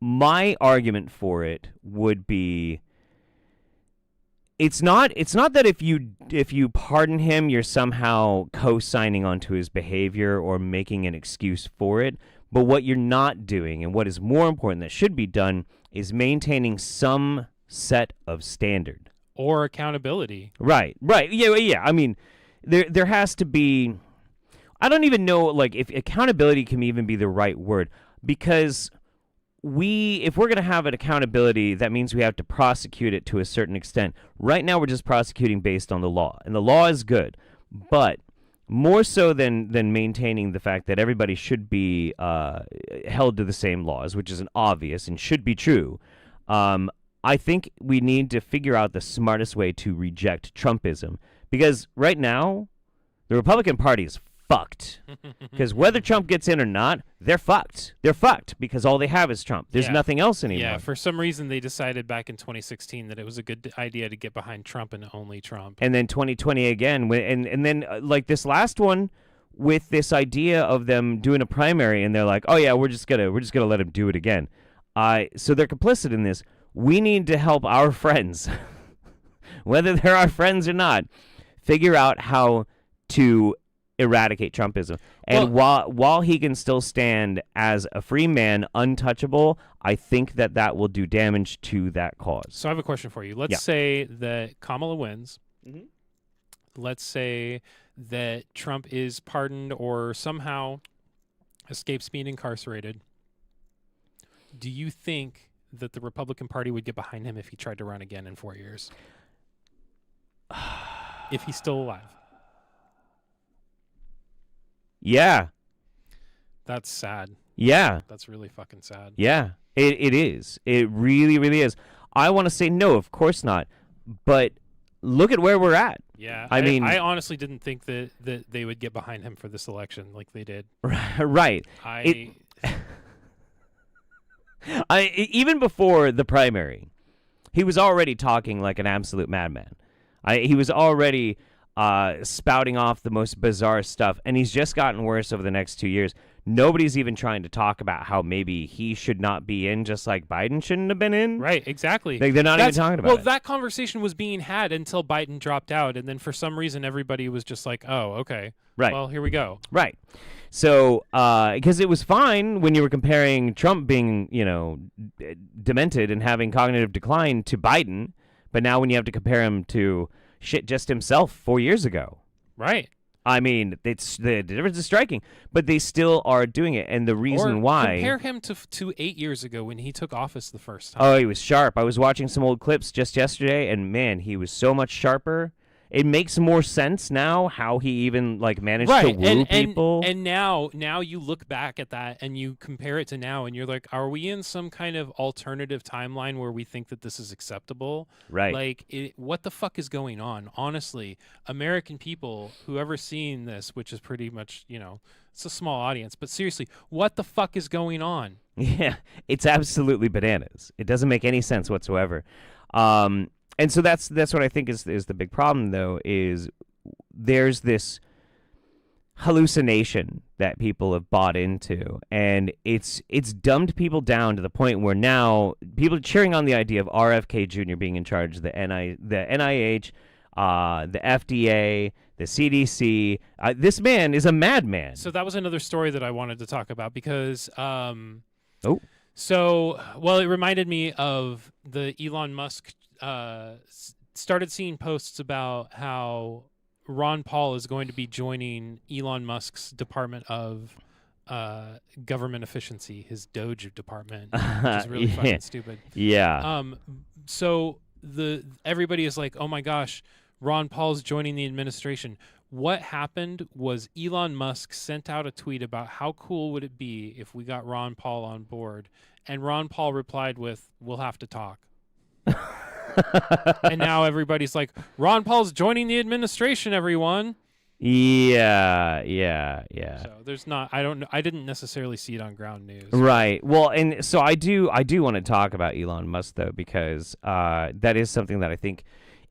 My argument for it would be, it's not that if you pardon him, you're somehow co-signing onto his behavior or making an excuse for it. But what you're not doing, and what is more important that should be done, is maintaining some set of standard or accountability. Right. Yeah. I mean, there has to be. I don't even know like if accountability can even be the right word, because if we're going to have an accountability, that means we have to prosecute it to a certain extent. Right now, we're just prosecuting based on the law, and the law is good, but more so than maintaining the fact that everybody should be held to the same laws, which is an obvious and should be true. I think we need to figure out the smartest way to reject Trumpism, because right now, the Republican Party is fucked. Because whether Trump gets in or not, they're fucked. They're fucked because all they have is Trump. There's nothing else anymore. Yeah, for some reason they decided back in 2016 that it was a good idea to get behind Trump and only Trump. And then 2020 again, and then like this last one with this idea of them doing a primary, and they're like, oh yeah, we're just gonna let him do it again. So they're complicit in this. We need to help our friends, whether they're our friends or not, figure out how to eradicate Trumpism. And while he can still stand as a free man, untouchable, I think that will do damage to that cause. So I have a question for you. Let's say that Kamala wins. Mm-hmm. Let's say that Trump is pardoned or somehow escapes being incarcerated. Do you think that the Republican Party would get behind him if he tried to run again in 4 years? If he's still alive. Yeah. That's sad. Yeah. That's really fucking sad. Yeah, it is. It really, really is. I want to say no, of course not. But look at where we're at. Yeah. I mean, I honestly didn't think that they would get behind him for this election like they did. Right. Even before the primary, he was already talking like an absolute madman. He was already spouting off the most bizarre stuff, and he's just gotten worse over the next 2 years. Nobody's even trying to talk about how maybe he should not be in, just like Biden shouldn't have been in. Right, exactly. Like, they're not even talking about it. Well, that conversation was being had until Biden dropped out, and then for some reason everybody was just like, oh, okay. Right. Well, here we go. Right. So, because it was fine when you were comparing Trump being, demented and having cognitive decline to Biden, but now when you have to compare him to just himself 4 years ago. Right. I mean, it's the difference is striking, but they still are doing it, and the reason why. Compare him to 8 years ago when he took office the first time. Oh, he was sharp. I was watching some old clips just yesterday, and man, he was so much sharper. It makes more sense now how he even managed to woo people. And now you look back at that and you compare it to now, and you're like, are we in some kind of alternative timeline where we think that this is acceptable? Right. What the fuck is going on? Honestly, American people, whoever's seeing this, which is pretty much, it's a small audience, but seriously, what the fuck is going on? Yeah, it's absolutely bananas. It doesn't make any sense whatsoever. And so that's what I think is the big problem, though, is there's this hallucination that people have bought into, and it's dumbed people down to the point where now people are cheering on the idea of RFK Jr. being in charge of the NIH, the FDA, the CDC. This man is a madman. So that was another story that I wanted to talk about because So, well, it reminded me of the Elon Musk started seeing posts about how Ron Paul is going to be joining Elon Musk's Department of Government Efficiency, his Doge department, which is really fucking stupid. Yeah. So everybody is like, oh my gosh, Ron Paul's joining the administration. What happened was Elon Musk sent out a tweet about how cool would it be if we got Ron Paul on board, and Ron Paul replied with, "We'll have to talk." And now everybody's like, Ron Paul's joining the administration, everyone. Yeah. So there's not. I don't know. I didn't necessarily see it on ground news. Right. Well, and so I do want to talk about Elon Musk though, because that is something that I think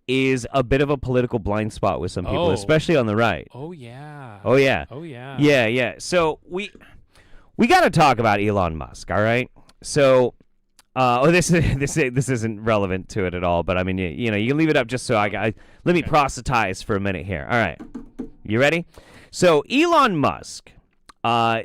is a bit of a political blind spot with some people, especially on the right. Oh yeah. Oh yeah. Oh yeah. Yeah. So we got to talk about Elon Musk. All right. So. This isn't relevant to it at all, but I mean, you know, you can leave it up just so let me proselytize for a minute here. All right, you ready? So Elon Musk,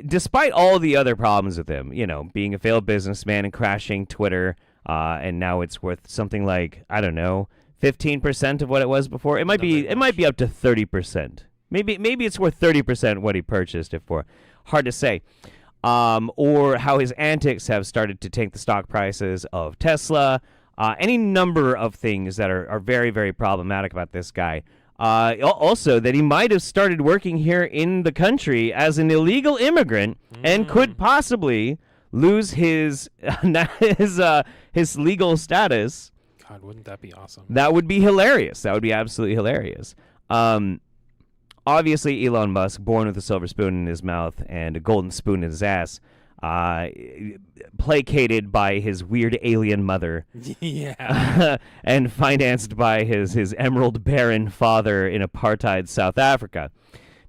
despite all the other problems with him, you know, being a failed businessman and crashing Twitter, and now it's worth something like, I don't know, 15% of what it was before. It might be up to 30%. Maybe it's worth 30% what he purchased it for. Hard to say. Or how his antics have started to tank the stock prices of Tesla, any number of things that are very, very problematic about this guy. Also, that he might have started working here in the country as an illegal immigrant and could possibly lose his legal status. God, wouldn't that be awesome? That would be hilarious. That would be absolutely hilarious. Obviously, Elon Musk, born with a silver spoon in his mouth and a golden spoon in his ass, placated by his weird alien mother. Yeah. And financed by his emerald baron father in apartheid South Africa.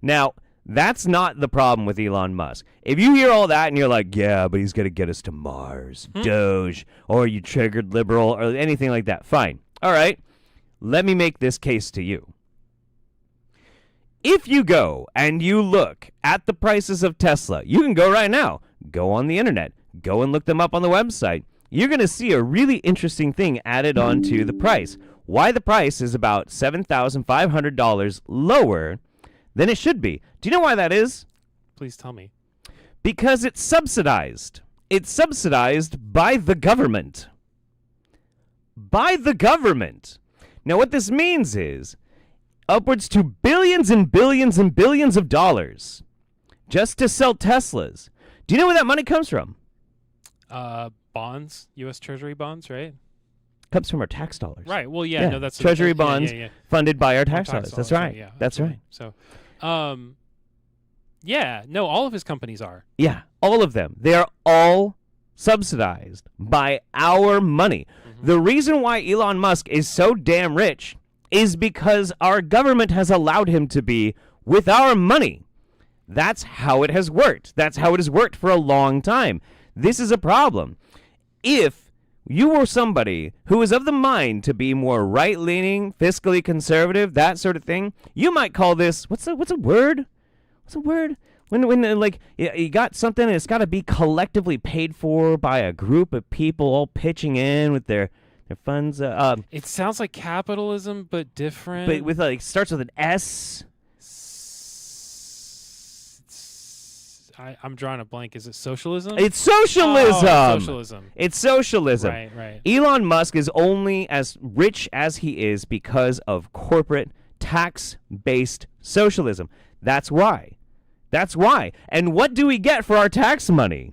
Now, that's not the problem with Elon Musk. If you hear all that and you're like, yeah, but he's going to get us to Mars, Doge, or you triggered liberal, or anything like that, fine. All right, let me make this case to you. If you go and you look at the prices of Tesla, you can go right now. Go on the internet. Go and look them up on the website. You're going to see a really interesting thing added on to the price. Why the price is about $7,500 lower than it should be. Do you know why that is? Please tell me. Because it's subsidized. It's subsidized by the government. By the government. Now, what this means is upwards to billions and billions and billions of dollars just to sell Teslas. Do you know where that money comes from? Bonds, U.S. Treasury bonds, right? Comes from our tax dollars. Right. Well, yeah. No, that's Treasury bonds funded by our tax tax dollars. That's dollars, right. yeah, That's right. So, yeah. No, all of his companies are. Yeah, all of them. They are all subsidized by our money. Mm-hmm. The reason why Elon Musk is so damn rich is because our government has allowed him to be with our money. That's how it has worked. That's how it has worked for a long time. This is a problem. If you were somebody who is of the mind to be more right-leaning, fiscally conservative, that sort of thing, you might call this, what's a word? What's a word? When like you got something and it's got to be collectively paid for by a group of people all pitching in with their funds. It sounds like capitalism, but different. But with starts with an S. I'm drawing a blank. Is it socialism? It's socialism. Oh, socialism. It's socialism. Right. Elon Musk is only as rich as he is because of corporate tax-based socialism. That's why. And what do we get for our tax money?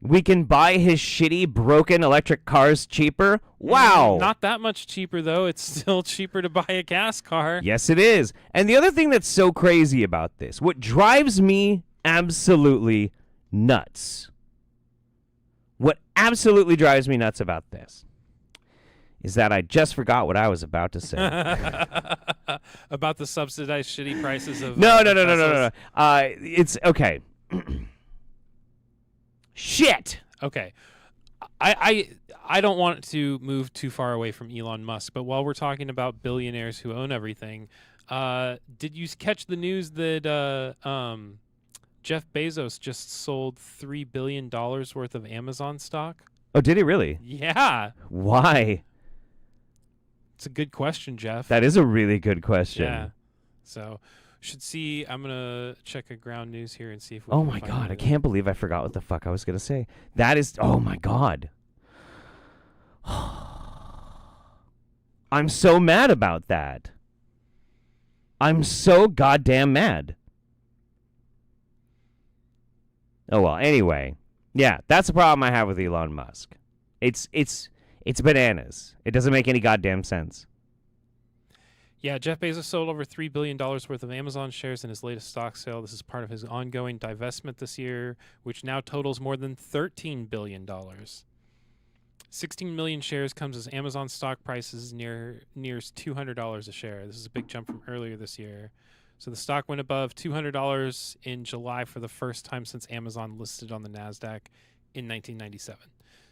We can buy his shitty, broken electric cars cheaper? Wow. Not that much cheaper, though. It's still cheaper to buy a gas car. Yes, it is. And the other thing that's so crazy about this, what drives me absolutely nuts, about this, is that I just forgot what I was about to say. About the subsidized shitty prices of No. Teslas. It's okay. Shit. Okay. I don't want to move too far away from Elon Musk, but while we're talking about billionaires who own everything, did you catch the news that Jeff Bezos just sold $3 billion worth of Amazon stock. Oh, did he really? Yeah. Why? It's a good question, Jeff. That is a really good question. Yeah. So, should see. I'm going to check a ground news here and see if we Oh can my find God, I anything. can't believe I forgot what the fuck I was going to say. That is, oh my God. I'm so mad about that. I'm so goddamn mad. Oh well, anyway. Yeah, that's the problem I have with Elon Musk. It's bananas. It doesn't make any goddamn sense. Yeah, Jeff Bezos sold over $3 billion worth of Amazon shares in his latest stock sale. This is part of his ongoing divestment this year, which now totals more than $13 billion. 16 million shares comes as Amazon stock prices nears $200 a share. This is a big jump from earlier this year. So the stock went above $200 in July for the first time since Amazon listed on the NASDAQ in 1997.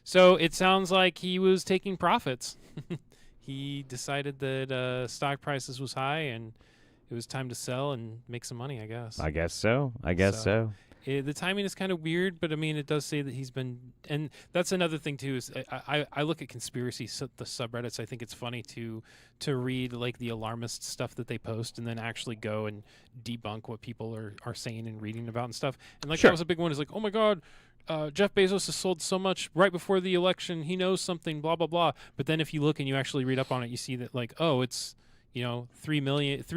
So it sounds like he was taking profits. He decided that stock prices was high and it was time to sell and make some money, I guess. I guess so. The timing is kind of weird, but I mean, it does say that he's been, and that's another thing too. Is I look at conspiracy the subreddits. I think it's funny to read like the alarmist stuff that they post, and then actually go and debunk what people are saying and reading about and stuff. And like Sure. that was a big one. Is like, oh my God, Jeff Bezos has sold so much right before the election. He knows something, blah blah blah. But then if you look and you actually read up on it, you see that like, oh, it's 3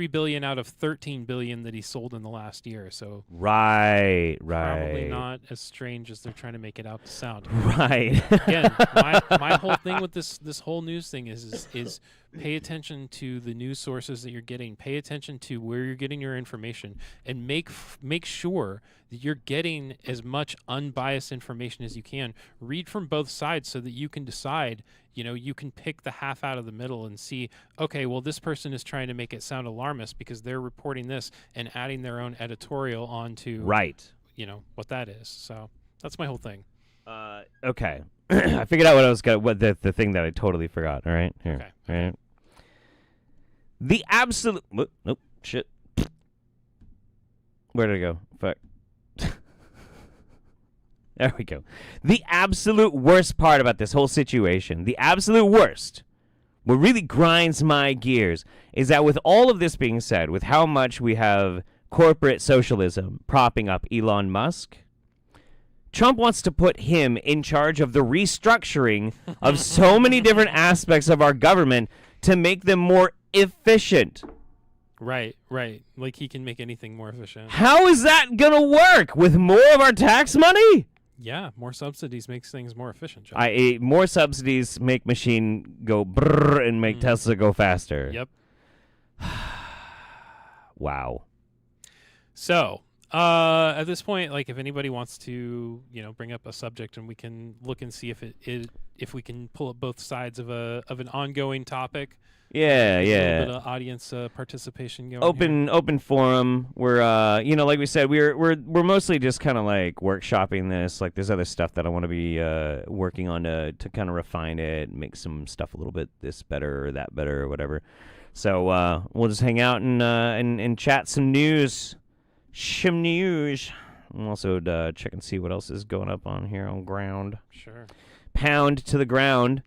billion out of 13 billion that he sold in the last year. So Right. probably not as strange as they're trying to make it out to sound. Right. Again, my whole thing with this whole news thing is pay attention to the news sources that you're getting. Pay attention to where you're getting your information, and make sure that you're getting as much unbiased information as you can. Read from both sides so that you can decide. You can pick the half out of the middle and see, okay, well, this person is trying to make it sound alarmist because they're reporting this and adding their own editorial onto Right. What that is. So that's my whole thing. Okay. I figured out what I was going. What the thing that I totally forgot. All right. Here. Okay. All right. The absolute. Nope. Shit. Where did it go? Fuck. There we go. The absolute worst part about this whole situation, the absolute worst, what really grinds my gears, is that with all of this being said, with how much we have corporate socialism propping up Elon Musk, Trump wants to put him in charge of the restructuring of so many different aspects of our government to make them more efficient. Right. Like he can make anything more efficient. How is that going to work? With more of our tax money? Yeah, more subsidies makes things more efficient, John. More subsidies make machine go brrr and make Tesla go faster. Yep. Wow. So, at this point, like if anybody wants to, bring up a subject and we can look and see if we can pull up both sides of an ongoing topic. Yeah. A little bit of audience participation going. Open forum. We're like we said, we're mostly just kind of like workshopping this. Like there's other stuff that I want to be working on to kind of refine it, make some stuff a little bit this better or that better or whatever. So we'll just hang out and chat some news. I'm also check and see what else is going up on here on ground. Sure. Pound to the ground.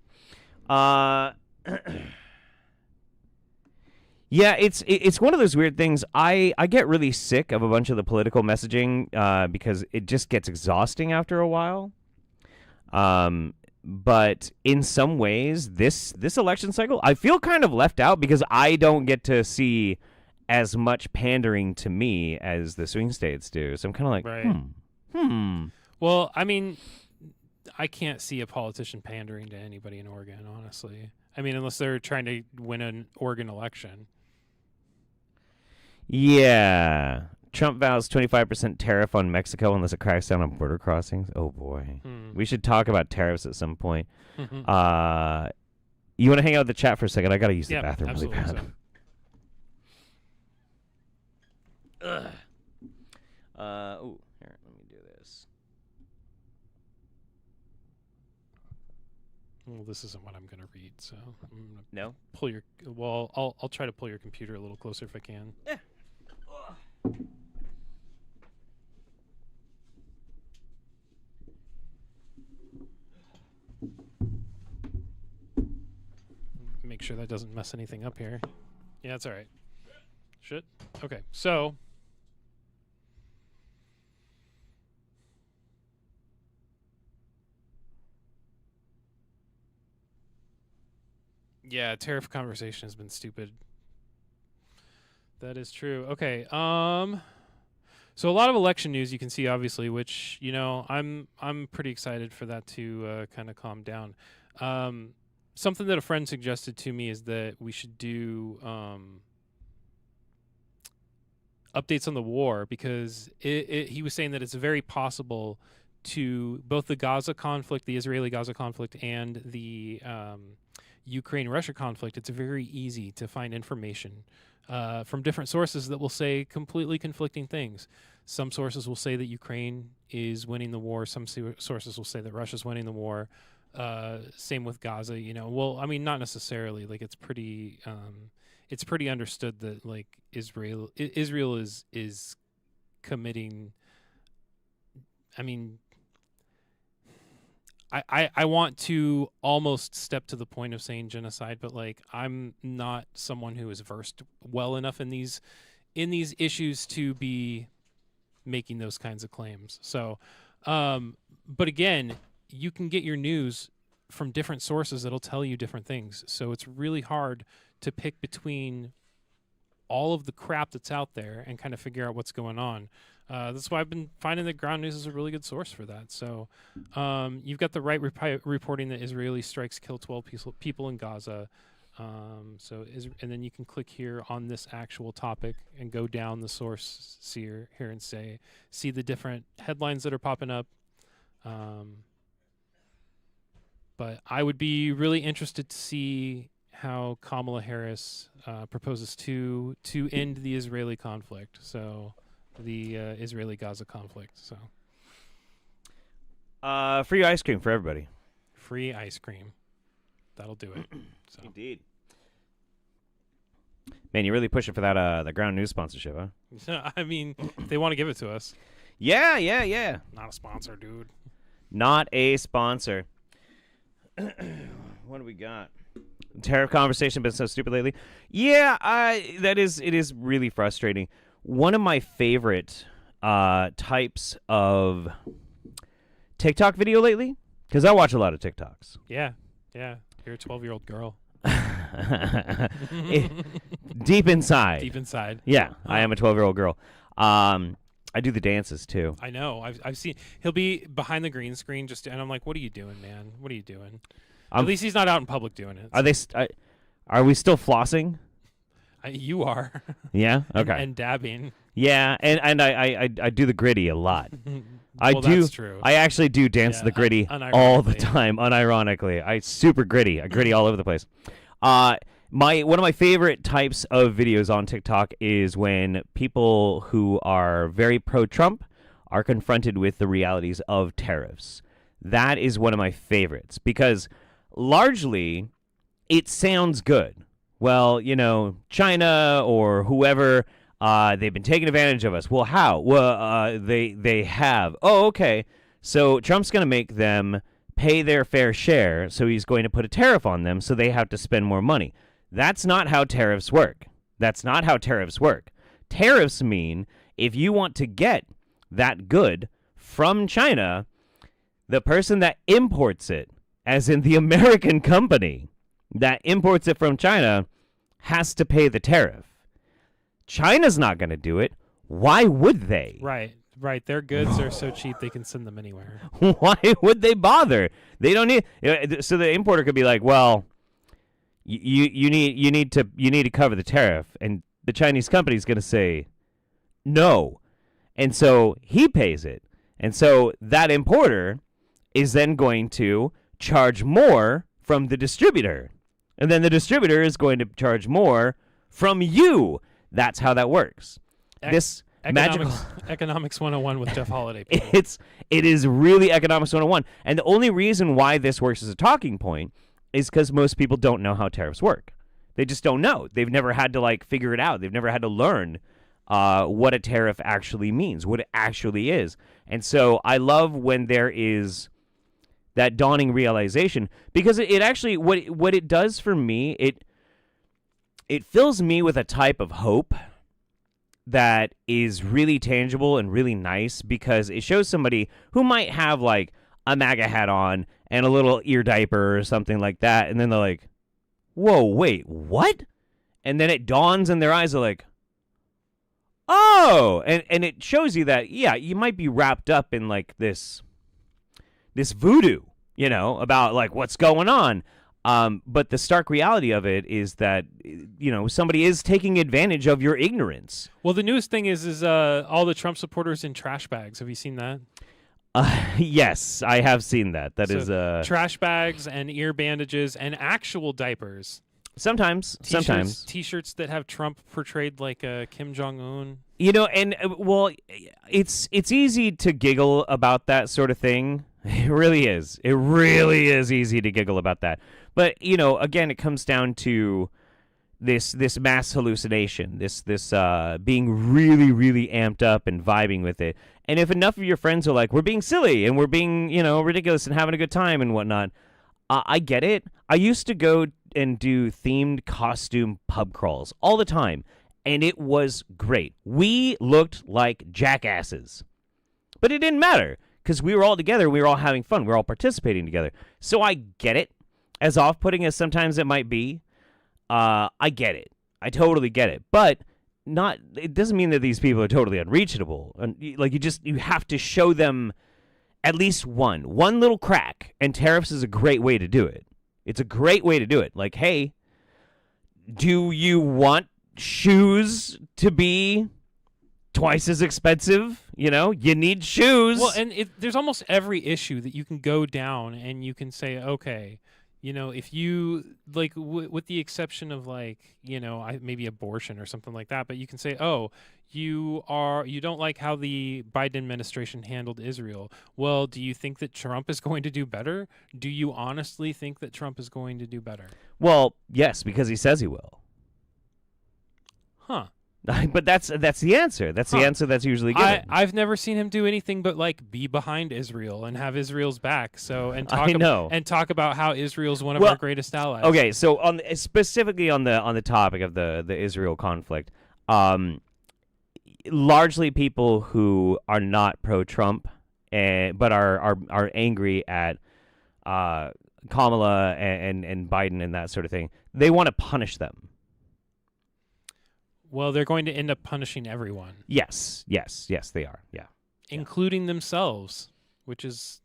Yeah, it's one of those weird things. I get really sick of a bunch of the political messaging because it just gets exhausting after a while. But in some ways, this election cycle, I feel kind of left out because I don't get to see as much pandering to me as the swing states do. So I'm kind of like, right. Well, I mean, I can't see a politician pandering to anybody in Oregon, honestly. I mean, unless they're trying to win an Oregon election. Yeah. Trump vows 25% tariff on Mexico unless it cracks down on border crossings. Oh, boy. We should talk about tariffs at some point. You want to hang out with the chat for a second? I got to use the bathroom really bad. So. Here, let me do this. Well, this isn't what I'm going to read, so I'm going to No? pull your... Well, I'll try to pull your computer a little closer if I can. Yeah. make sure that doesn't mess anything up here. Yeah, that's all right. Shit. Okay, so yeah, tariff conversation has been stupid. That is true. Okay. So a lot of election news you can see, obviously, which I'm pretty excited for that to kind of calm down. Something that a friend suggested to me is that we should do updates on the war, because he was saying that it's very possible to both the Gaza conflict, the Israeli-Gaza conflict, and the Ukraine-Russia conflict. It's very easy to find information from different sources that will say completely conflicting things. Some sources will say that Ukraine is winning the war. Some sources will say that Russia's winning the war. Same with Gaza. Well, I mean, not necessarily. Like, it's pretty understood that like Israel is committing. I mean, I want to almost step to the point of saying genocide, but like I'm not someone who is versed well enough in these issues to be making those kinds of claims. So, but again, you can get your news from different sources that'll tell you different things. So it's really hard to pick between all of the crap that's out there and kind of figure out what's going on. That's why I've been finding that ground news is a really good source for that. So you've got the right reporting that Israeli strikes kill 12 people in Gaza. And then you can click here on this actual topic and go down the source here and see the different headlines that are popping up. But I would be really interested to see how Kamala Harris proposes to end the Israeli conflict. So the Israeli-Gaza conflict. So free ice cream for everybody. Free ice cream. That'll do it. So. Indeed. Man, you're really pushing for that the ground news sponsorship, huh? I mean, if they want to give it to us. Yeah. Not a sponsor, dude. Not a sponsor. What do we got? Tariff conversation been so stupid lately. Yeah, it is really frustrating. One of my favorite types of TikTok video lately, because I watch a lot of TikToks. Yeah. You're a 12-year-old girl. Deep inside. Deep inside. Yeah, I am a 12-year-old girl. I do the dances too. I know. I've seen. He'll be behind the green screen and I'm like, "What are you doing, man? What are you doing?" At least he's not out in public doing it. Are they? Are we still flossing? You are. Yeah. Okay. And dabbing. Yeah, and I do the gritty a lot. That's true. I actually do dance the gritty all the time, unironically. I super gritty. I gritty all over the place. One of my favorite types of videos on TikTok is when people who are very pro-Trump are confronted with the realities of tariffs. That is one of my favorites because largely it sounds good. Well, China or whoever, they've been taking advantage of us. Well, how? Well, they have. Oh, okay. So Trump's going to make them pay their fair share, so he's going to put a tariff on them so they have to spend more money. That's not how tariffs work. Tariffs mean if you want to get that good from China, the person that imports it, as in the American company that imports it from China, has to pay the tariff. China's not going to do it. Why would they? Right. Their goods are so cheap they can send them anywhere. Why would they bother? They don't need. So the importer could be like, well, you need to cover the tariff, and the Chinese company is going to say no, and so he pays it, and so that importer is then going to charge more from the distributor, and then the distributor is going to charge more from you. That's how that works. This Economics 101 with Jeff Holiday. It is really Economics 101. And the only reason why this works as a talking point is because most people don't know how tariffs work. They just don't know. They've never had to figure it out. They've never had to learn what a tariff actually means, what it actually is. And so I love when there is that dawning realization, because it actually what it does for me, it fills me with a type of hope that is really tangible and really nice, because it shows somebody who might have like a MAGA hat on and a little ear diaper or something like that, and then they're like, whoa, wait, what? And then it dawns in their eyes, they're like, oh, and it shows you that, yeah, you might be wrapped up in like this voodoo, you know, about like what's going on. But the stark reality of it is that, you know, somebody is taking advantage of your ignorance. Well, the newest thing is all the Trump supporters in trash bags. Have you seen that? Yes, I have seen that. That is trash bags and ear bandages and actual diapers. Sometimes. T-shirts that have Trump portrayed like Kim Jong-un. You know, and well, it's easy to giggle about that sort of thing. It really is. It really is easy to giggle about that. But, you know, again, it comes down to this mass hallucination, this being really, really amped up and vibing with it. And if enough of your friends are like, we're being silly and we're being, you know, ridiculous and having a good time and whatnot, I get it. I used to go and do themed costume pub crawls all the time, and it was great. We looked like jackasses. But it didn't matter, because we were all together, we were all having fun, we were all participating together. So I get it. As off-putting as sometimes it might be, I get it. I totally get it. But it doesn't mean that these people are totally unreachable. And like, you have to show them at least one little crack, and tariffs is a great way to do it. It's a great way to do it. Like, hey, do you want shoes to be twice as expensive? You know, you need shoes. Well, and there's almost every issue that you can go down and you can say, okay, you know, if you like, with the exception of like, you know, maybe abortion or something like that, but you can say, oh, you don't like how the Biden administration handled Israel. Well, do you think that Trump is going to do better? Do you honestly think that Trump is going to do better? Well, yes, because he says he will. Huh. But that's the answer. That's the answer that's usually given. I've never seen him do anything but like be behind Israel and have Israel's back. So and talk about how Israel's one of our greatest allies. Okay, so specifically on the topic of the Israel conflict, largely people who are not pro-Trump but are angry at Kamala and Biden and that sort of thing, they want to punish them. Well, they're going to end up punishing everyone. Yes, they are. Yeah. Including themselves, which is,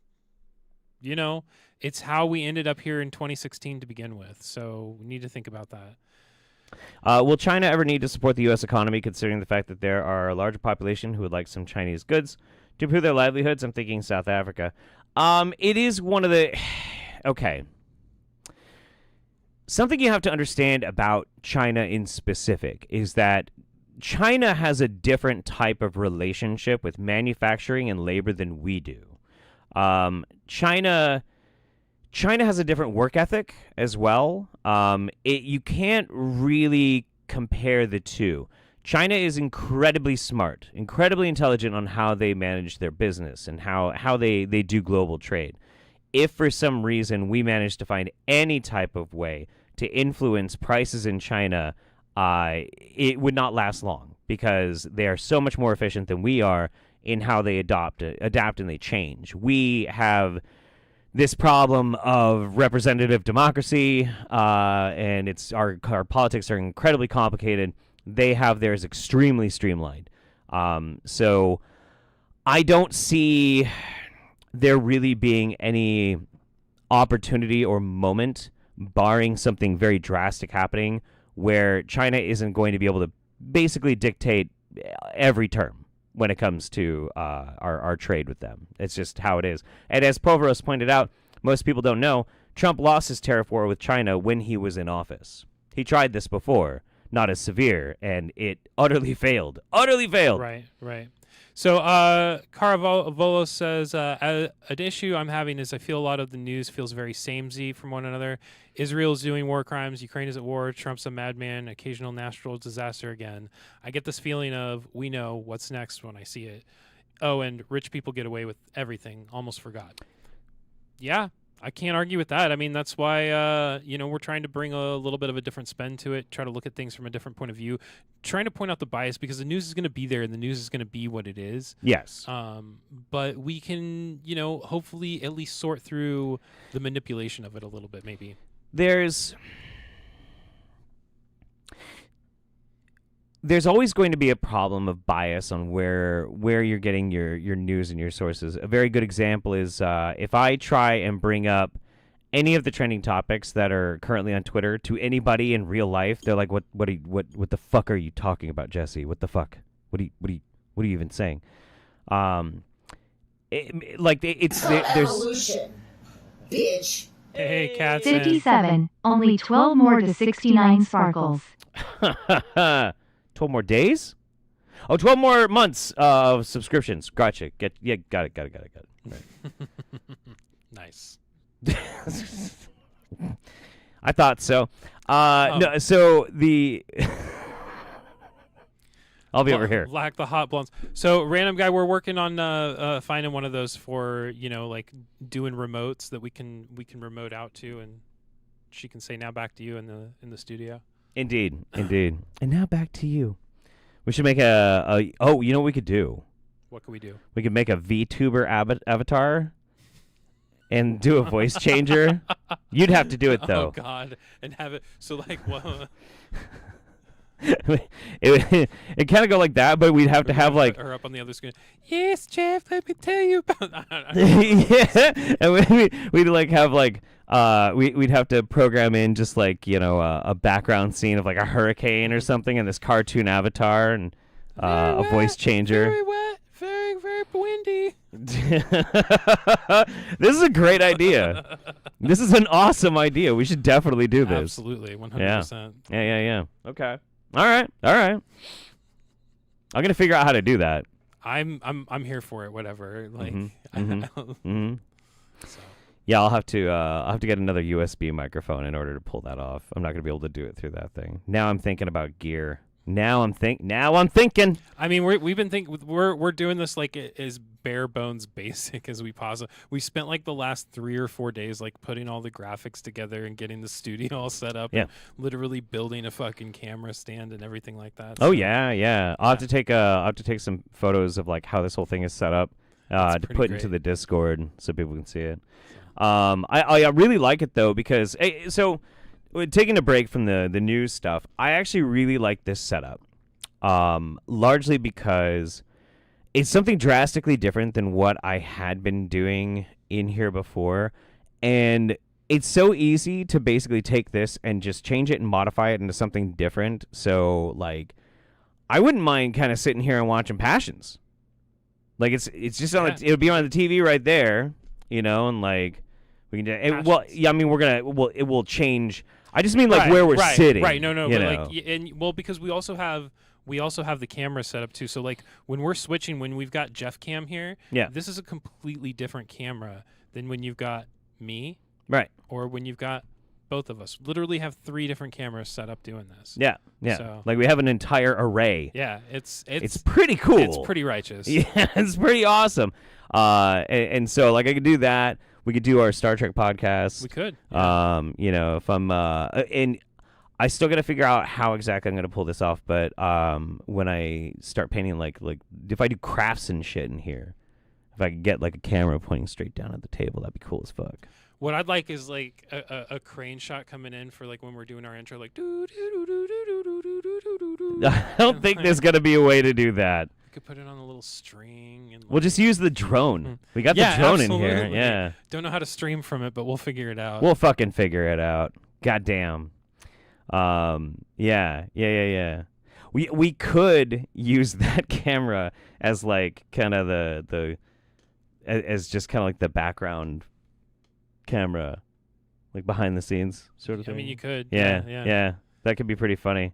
you know, it's how we ended up here in 2016 to begin with. So we need to think about that. Will China ever need to support the U.S. economy, considering the fact that there are a larger population who would like some Chinese goods to improve their livelihoods? I'm thinking South Africa. It is one of the... Okay. Something you have to understand about China in specific is that China has a different type of relationship with manufacturing and labor than we do. China has a different work ethic as well. You can't really compare the two. China is incredibly smart, incredibly intelligent on how they manage their business and how they do global trade. If for some reason we manage to find any type of way to influence prices in China, it would not last long, because they are so much more efficient than we are in how they adapt and they change. We have this problem of representative democracy, and our politics are incredibly complicated. They have theirs extremely streamlined. So I don't see there really being any opportunity or moment, barring something very drastic happening, where China isn't going to be able to basically dictate every term when it comes to our trade with them. It's just how it is. And as Provoros pointed out, most people don't know, Trump lost his tariff war with China when he was in office. He tried this before, not as severe, and it utterly failed. Utterly failed. Right. So Caravolo says, an issue I'm having is I feel a lot of the news feels very samey from one another. Israel's doing war crimes. Ukraine is at war. Trump's a madman. Occasional natural disaster again. I get this feeling of we know what's next when I see it. Oh, and rich people get away with everything. Almost forgot. Yeah, I can't argue with that. I mean, that's why we're trying to bring a little bit of a different spin to it, try to look at things from a different point of view, trying to point out the bias because the news is going to be there and the news is going to be what it is. Yes. But we can, hopefully at least sort through the manipulation of it a little bit, maybe. There's always going to be a problem of bias on where you're getting your news and your sources. A very good example is if I try and bring up any of the trending topics that are currently on Twitter to anybody in real life, they're like, "What the fuck are you talking about, Jesse? What the fuck? What are you even saying?" There's Evolution, bitch. Hey, cats. 57. Only 12 more to 69 sparkles. 12 more days? Oh, 12 more months of subscriptions. Gotcha. Got it. Right. Nice. I thought so. No, so the I'll be over here. Lack the hot blondes. So, random guy, we're working on finding one of those for like doing remotes that we can remote out to, and she can say now back to you in the studio. Indeed. And now back to you. We should make you know what we could do? What could we do? We could make a VTuber avatar and do a voice changer. You'd have to do it, though. Oh, God. And have it, so like, well... it kind of go like that, but we'd have to have like her up on the other screen. Yes, Jeff, let me tell you about. Yeah, and we'd like have like we'd have to program in just like a background scene of like a hurricane or something, and this cartoon avatar and a voice changer. Very wet, very very windy. This is a great idea. This is an awesome idea. We should definitely do this. Absolutely, 100%. Yeah. Okay. All right. I'm gonna figure out how to do that. I'm here for it. Whatever. Like. So. Yeah, I'll have to get another USB microphone in order to pull that off. I'm not gonna be able to do it through that thing. Now I'm thinking about gear. Now I'm thinking. I mean, we've been thinking. We're doing this like as bare bones basic as we possibly. We spent like the last 3 or 4 days like putting all the graphics together and getting the studio all set up. Yeah. And literally building a fucking camera stand and everything like that. Oh yeah. I'll have to take some photos of like how this whole thing is set up to put into the Discord so people can see it. I really like it though because so. Taking a break from the news stuff, I actually really like this setup, largely because it's something drastically different than what I had been doing in here before, and it's so easy to basically take this and just change it and modify it into something different. So, like, I wouldn't mind kind of sitting here and watching Passions. Like, it's just on it'll be on the TV right there, and like we can. It will change. I just mean like where we're sitting. Right. No. But like, because we also have the camera set up too. So like when we're switching, when we've got Jeff Cam here, this is a completely different camera than when you've got me, right? Or when you've got both of us. Literally have 3 different cameras set up doing this. Yeah. So, like we have an entire array. Yeah, it's pretty cool. It's pretty righteous. Yeah, it's pretty awesome. And so like I could do that. We could do our Star Trek podcast. We could. Yeah. If I'm and I still got to figure out how exactly I'm going to pull this off, but when I start painting like if I do crafts and shit in here, if I could get like a camera pointing straight down at the table, that'd be cool as fuck. What I'd like is like a crane shot coming in for like when we're doing our intro, like do do do do do do do do do do. I don't think there's going to be a way to do that. Could put it on a little string and we'll just use the drone. We got the drone absolutely. in here. Yeah. Don't know how to stream from it, but we'll figure it out. We'll fucking figure it out. Goddamn. Yeah. We could use that camera as like kind of as just kind of like the background camera, like behind the scenes sort of thing. I mean, you could. Yeah. That could be pretty funny.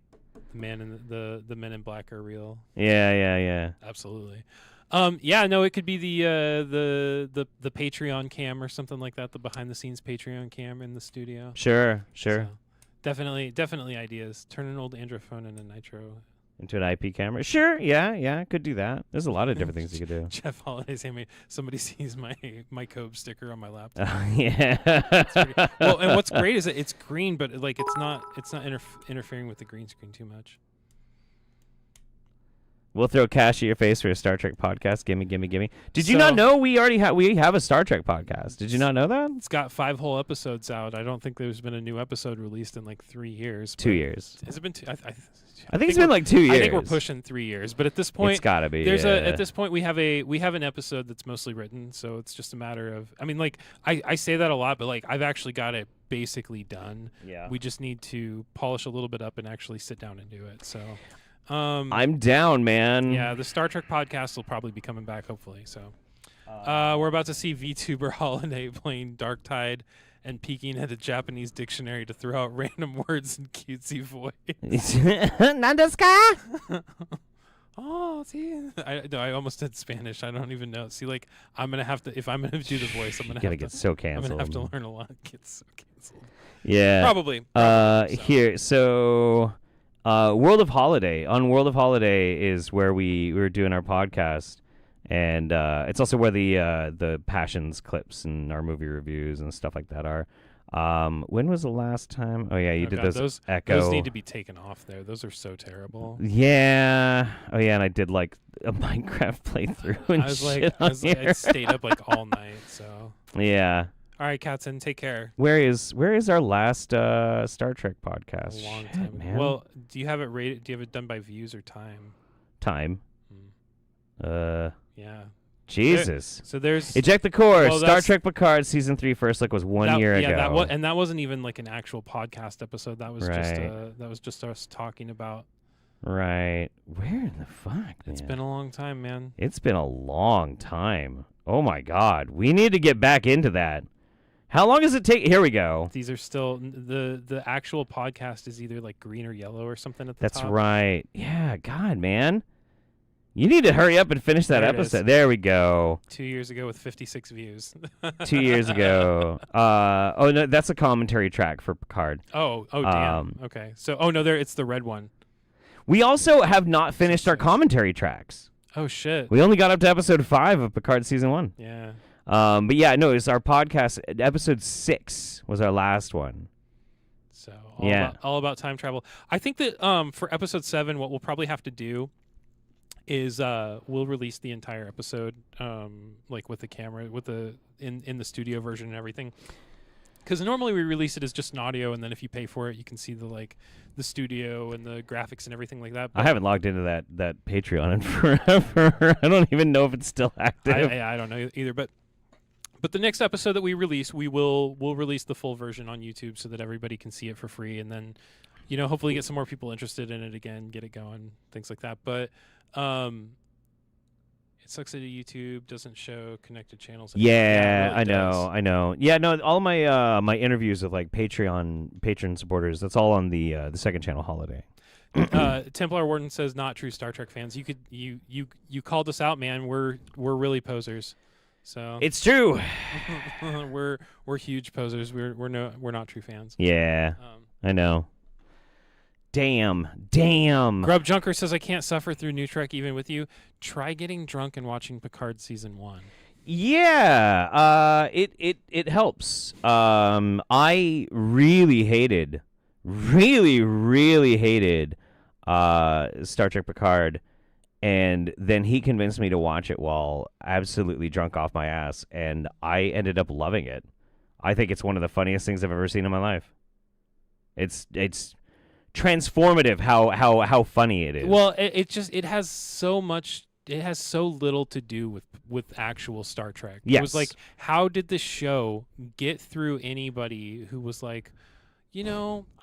The Men in Black are real. Yeah. Absolutely. It could be the Patreon cam or something like that. The behind the scenes Patreon cam in the studio. Sure. So, definitely ideas. Turn an old Android phone into Nitro. into an IP camera. Sure, yeah, could do that. There's a lot of different things you could do. Jeff Holiday saying, somebody sees my Cove sticker on my laptop. Yeah. Well, and what's great is that it's green, but like it's not interfering with the green screen too much. We'll throw cash at your face for a Star Trek podcast. Gimme. Did you not know we have a Star Trek podcast? Did you not know that? It's got 5 whole episodes out. I don't think there's been a new episode released in like 3 years. 2 years. Has it been 2? I think it's been like 2 years. I think we're pushing 3 years, but at this point, it's gotta be. At this point we have an episode that's mostly written, so it's just a matter of. I mean, like I say that a lot, but like I've actually got it basically done. Yeah. We just need to polish a little bit up and actually sit down and do it. So. I'm down, man. Yeah, the Star Trek podcast will probably be coming back, hopefully. So, we're about to see VTuber Holiday playing Dark Tide and peeking at a Japanese dictionary to throw out random words in cutesy voice. Nandesuka? Oh, see, I almost did Spanish. I don't even know. See, like I'm gonna have to if I'm gonna do the voice, I'm gonna get so canceled. I'm gonna have to learn a lot. Get so canceled. Yeah, probably. Here, so. World of Holiday. On World of Holiday is where we were doing our podcast, and it's also where the Passions clips and our movie reviews and stuff like that are. When was the last time? Oh yeah, you did those Echo. Those need to be taken off there. Those are so terrible. Yeah. Oh yeah, and I did like a Minecraft playthrough. And I stayed up like all night. So yeah. All right, Katzen, take care. Where is our last Star Trek podcast? A long time ago. Man. Well, do you have it rated? Do you have it done by views or time? Time. Yeah. Jesus. So there's Eject the Core. Well, Star Trek Picard season 3 first look was 1 year ago. Yeah, that wasn't even like an actual podcast episode. That was right. just us talking about. Right. Where in the fuck? Man? It's been a long time, man. It's been a long time. Oh my God. We need to get back into that. How long does it take? Here we go. These are still the actual podcast is either like green or yellow or something at the top. That's right. Yeah, God, man. You need to hurry up and finish that episode. There we go. 2 years ago with 56 views. 2 years ago. Oh no, that's a commentary track for Picard. Oh damn. Okay. So no, it's the red one. We also have not finished our commentary tracks. Oh shit. We only got up to episode 5 of Picard season 1. Yeah. But yeah, no, it's our podcast. Episode 6 was our last one. So all about time travel. I think that for episode 7, what we'll probably have to do is we'll release the entire episode like with the camera, with the in the studio version and everything. Because normally we release it as just an audio, and then if you pay for it, you can see the studio and the graphics and everything like that. But I haven't logged into that Patreon in forever. I don't even know if it's still active. I don't know either, but the next episode that we release, we'll release the full version on YouTube so that everybody can see it for free, and then hopefully get some more people interested in it again, get it going, things like that. But it sucks that YouTube doesn't show connected channels anymore. Yeah, it really I know. Yeah, no, all my my interviews with like patron supporters, that's all on the second channel Holiday. Templar Warden says not true Star Trek fans. You called us out, man. We're really posers. So it's true. we're huge posers. We're not true fans. Yeah, I know. Damn. Grub Junker says I can't suffer through New Trek even with you. Try getting drunk and watching Picard season 1. Yeah, it helps. I really hated Star Trek Picard, and then he convinced me to watch it while absolutely drunk off my ass, and I ended up loving it. I think it's one of the funniest things I've ever seen in my life. It's transformative how funny it is. Well, it has so much. It has so little to do with actual Star Trek. Yes. It was like, how did this show get through anybody who was like,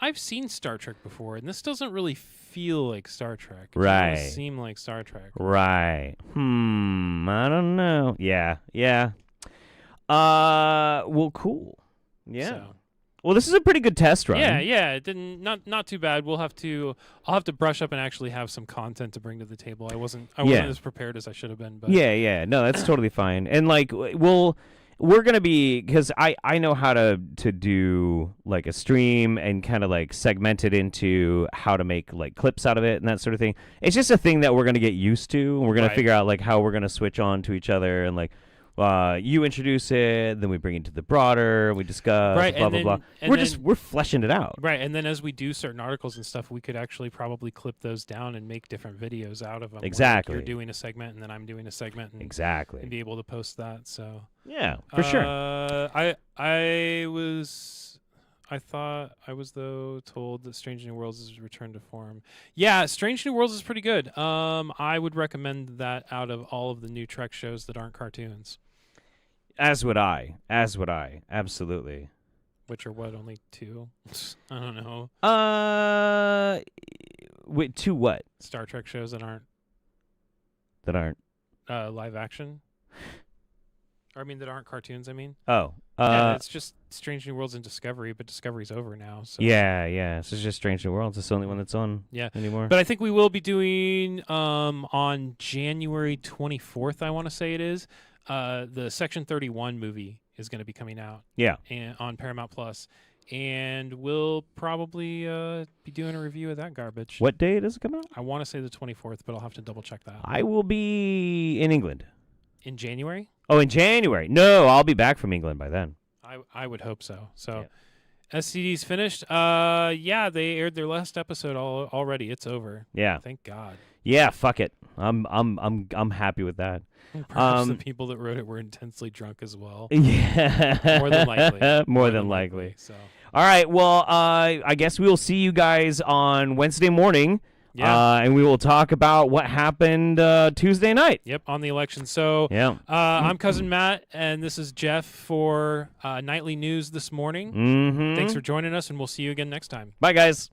I've seen Star Trek before, and this doesn't really feel like Star Trek. It right. doesn't seem like Star Trek. Right. I don't know. Yeah. Well, cool. Yeah. So. Well, this is a pretty good test run. Yeah. It didn't not too bad. I'll have to brush up and actually have some content to bring to the table. I wasn't as prepared as I should have been. But Yeah. No, that's totally fine. And like, we're gonna be, because I know how to do like a stream and kind of like segment it into how to make like clips out of it and that sort of thing. It's just a thing that we're gonna get used to, and we're gonna Right. figure out like how we're gonna switch on to each other, and like you introduce it, then we bring it to the broader, we discuss, Right, blah and blah blah. then- and We're fleshing it out. Right, and then as we do certain articles and stuff, we could actually probably clip those down and make different videos out of them. Exactly. You're doing a segment, and then I'm doing a segment, and Exactly. be able to post that. So Yeah, for sure. I thought I was though told that Strange New Worlds is returned to form. Yeah, Strange New Worlds is pretty good. I would recommend that out of all of the new Trek shows that aren't cartoons. As would I. Absolutely. Which are what, only 2? I don't know. Wait, to what? Star Trek shows that aren't That aren't. live action. Or I mean that aren't cartoons. I mean. Oh. Yeah, it's just Strange New Worlds and Discovery, but Discovery's over now. So. Yeah. So it's just Strange New Worlds. It's the only one that's on Yeah. anymore. But I think we will be doing on January 24th, I want to say it is, the Section 31 movie is going to be coming out yeah. on Paramount Plus, and we'll probably be doing a review of that garbage. What day does it come out? I want to say the 24th, but I'll have to double check that. I will be in England. In January? Oh, in January. No, I'll be back from England by then. I would hope so. So. Yeah. SCD's finished. Yeah, they aired their last episode already. It's over. Yeah. Thank God. Yeah, fuck it. I'm happy with that. Perhaps the people that wrote it were intensely drunk as well. Yeah. More than likely. More than likely. So. All right. Well, I guess we will see you guys on Wednesday morning. Yeah. And we will talk about what happened Tuesday night. Yep, on the election. So Yeah. I'm Cousin Matt, and this is Jeff for Nightly News this morning. Mm-hmm. Thanks for joining us, and we'll see you again next time. Bye, guys.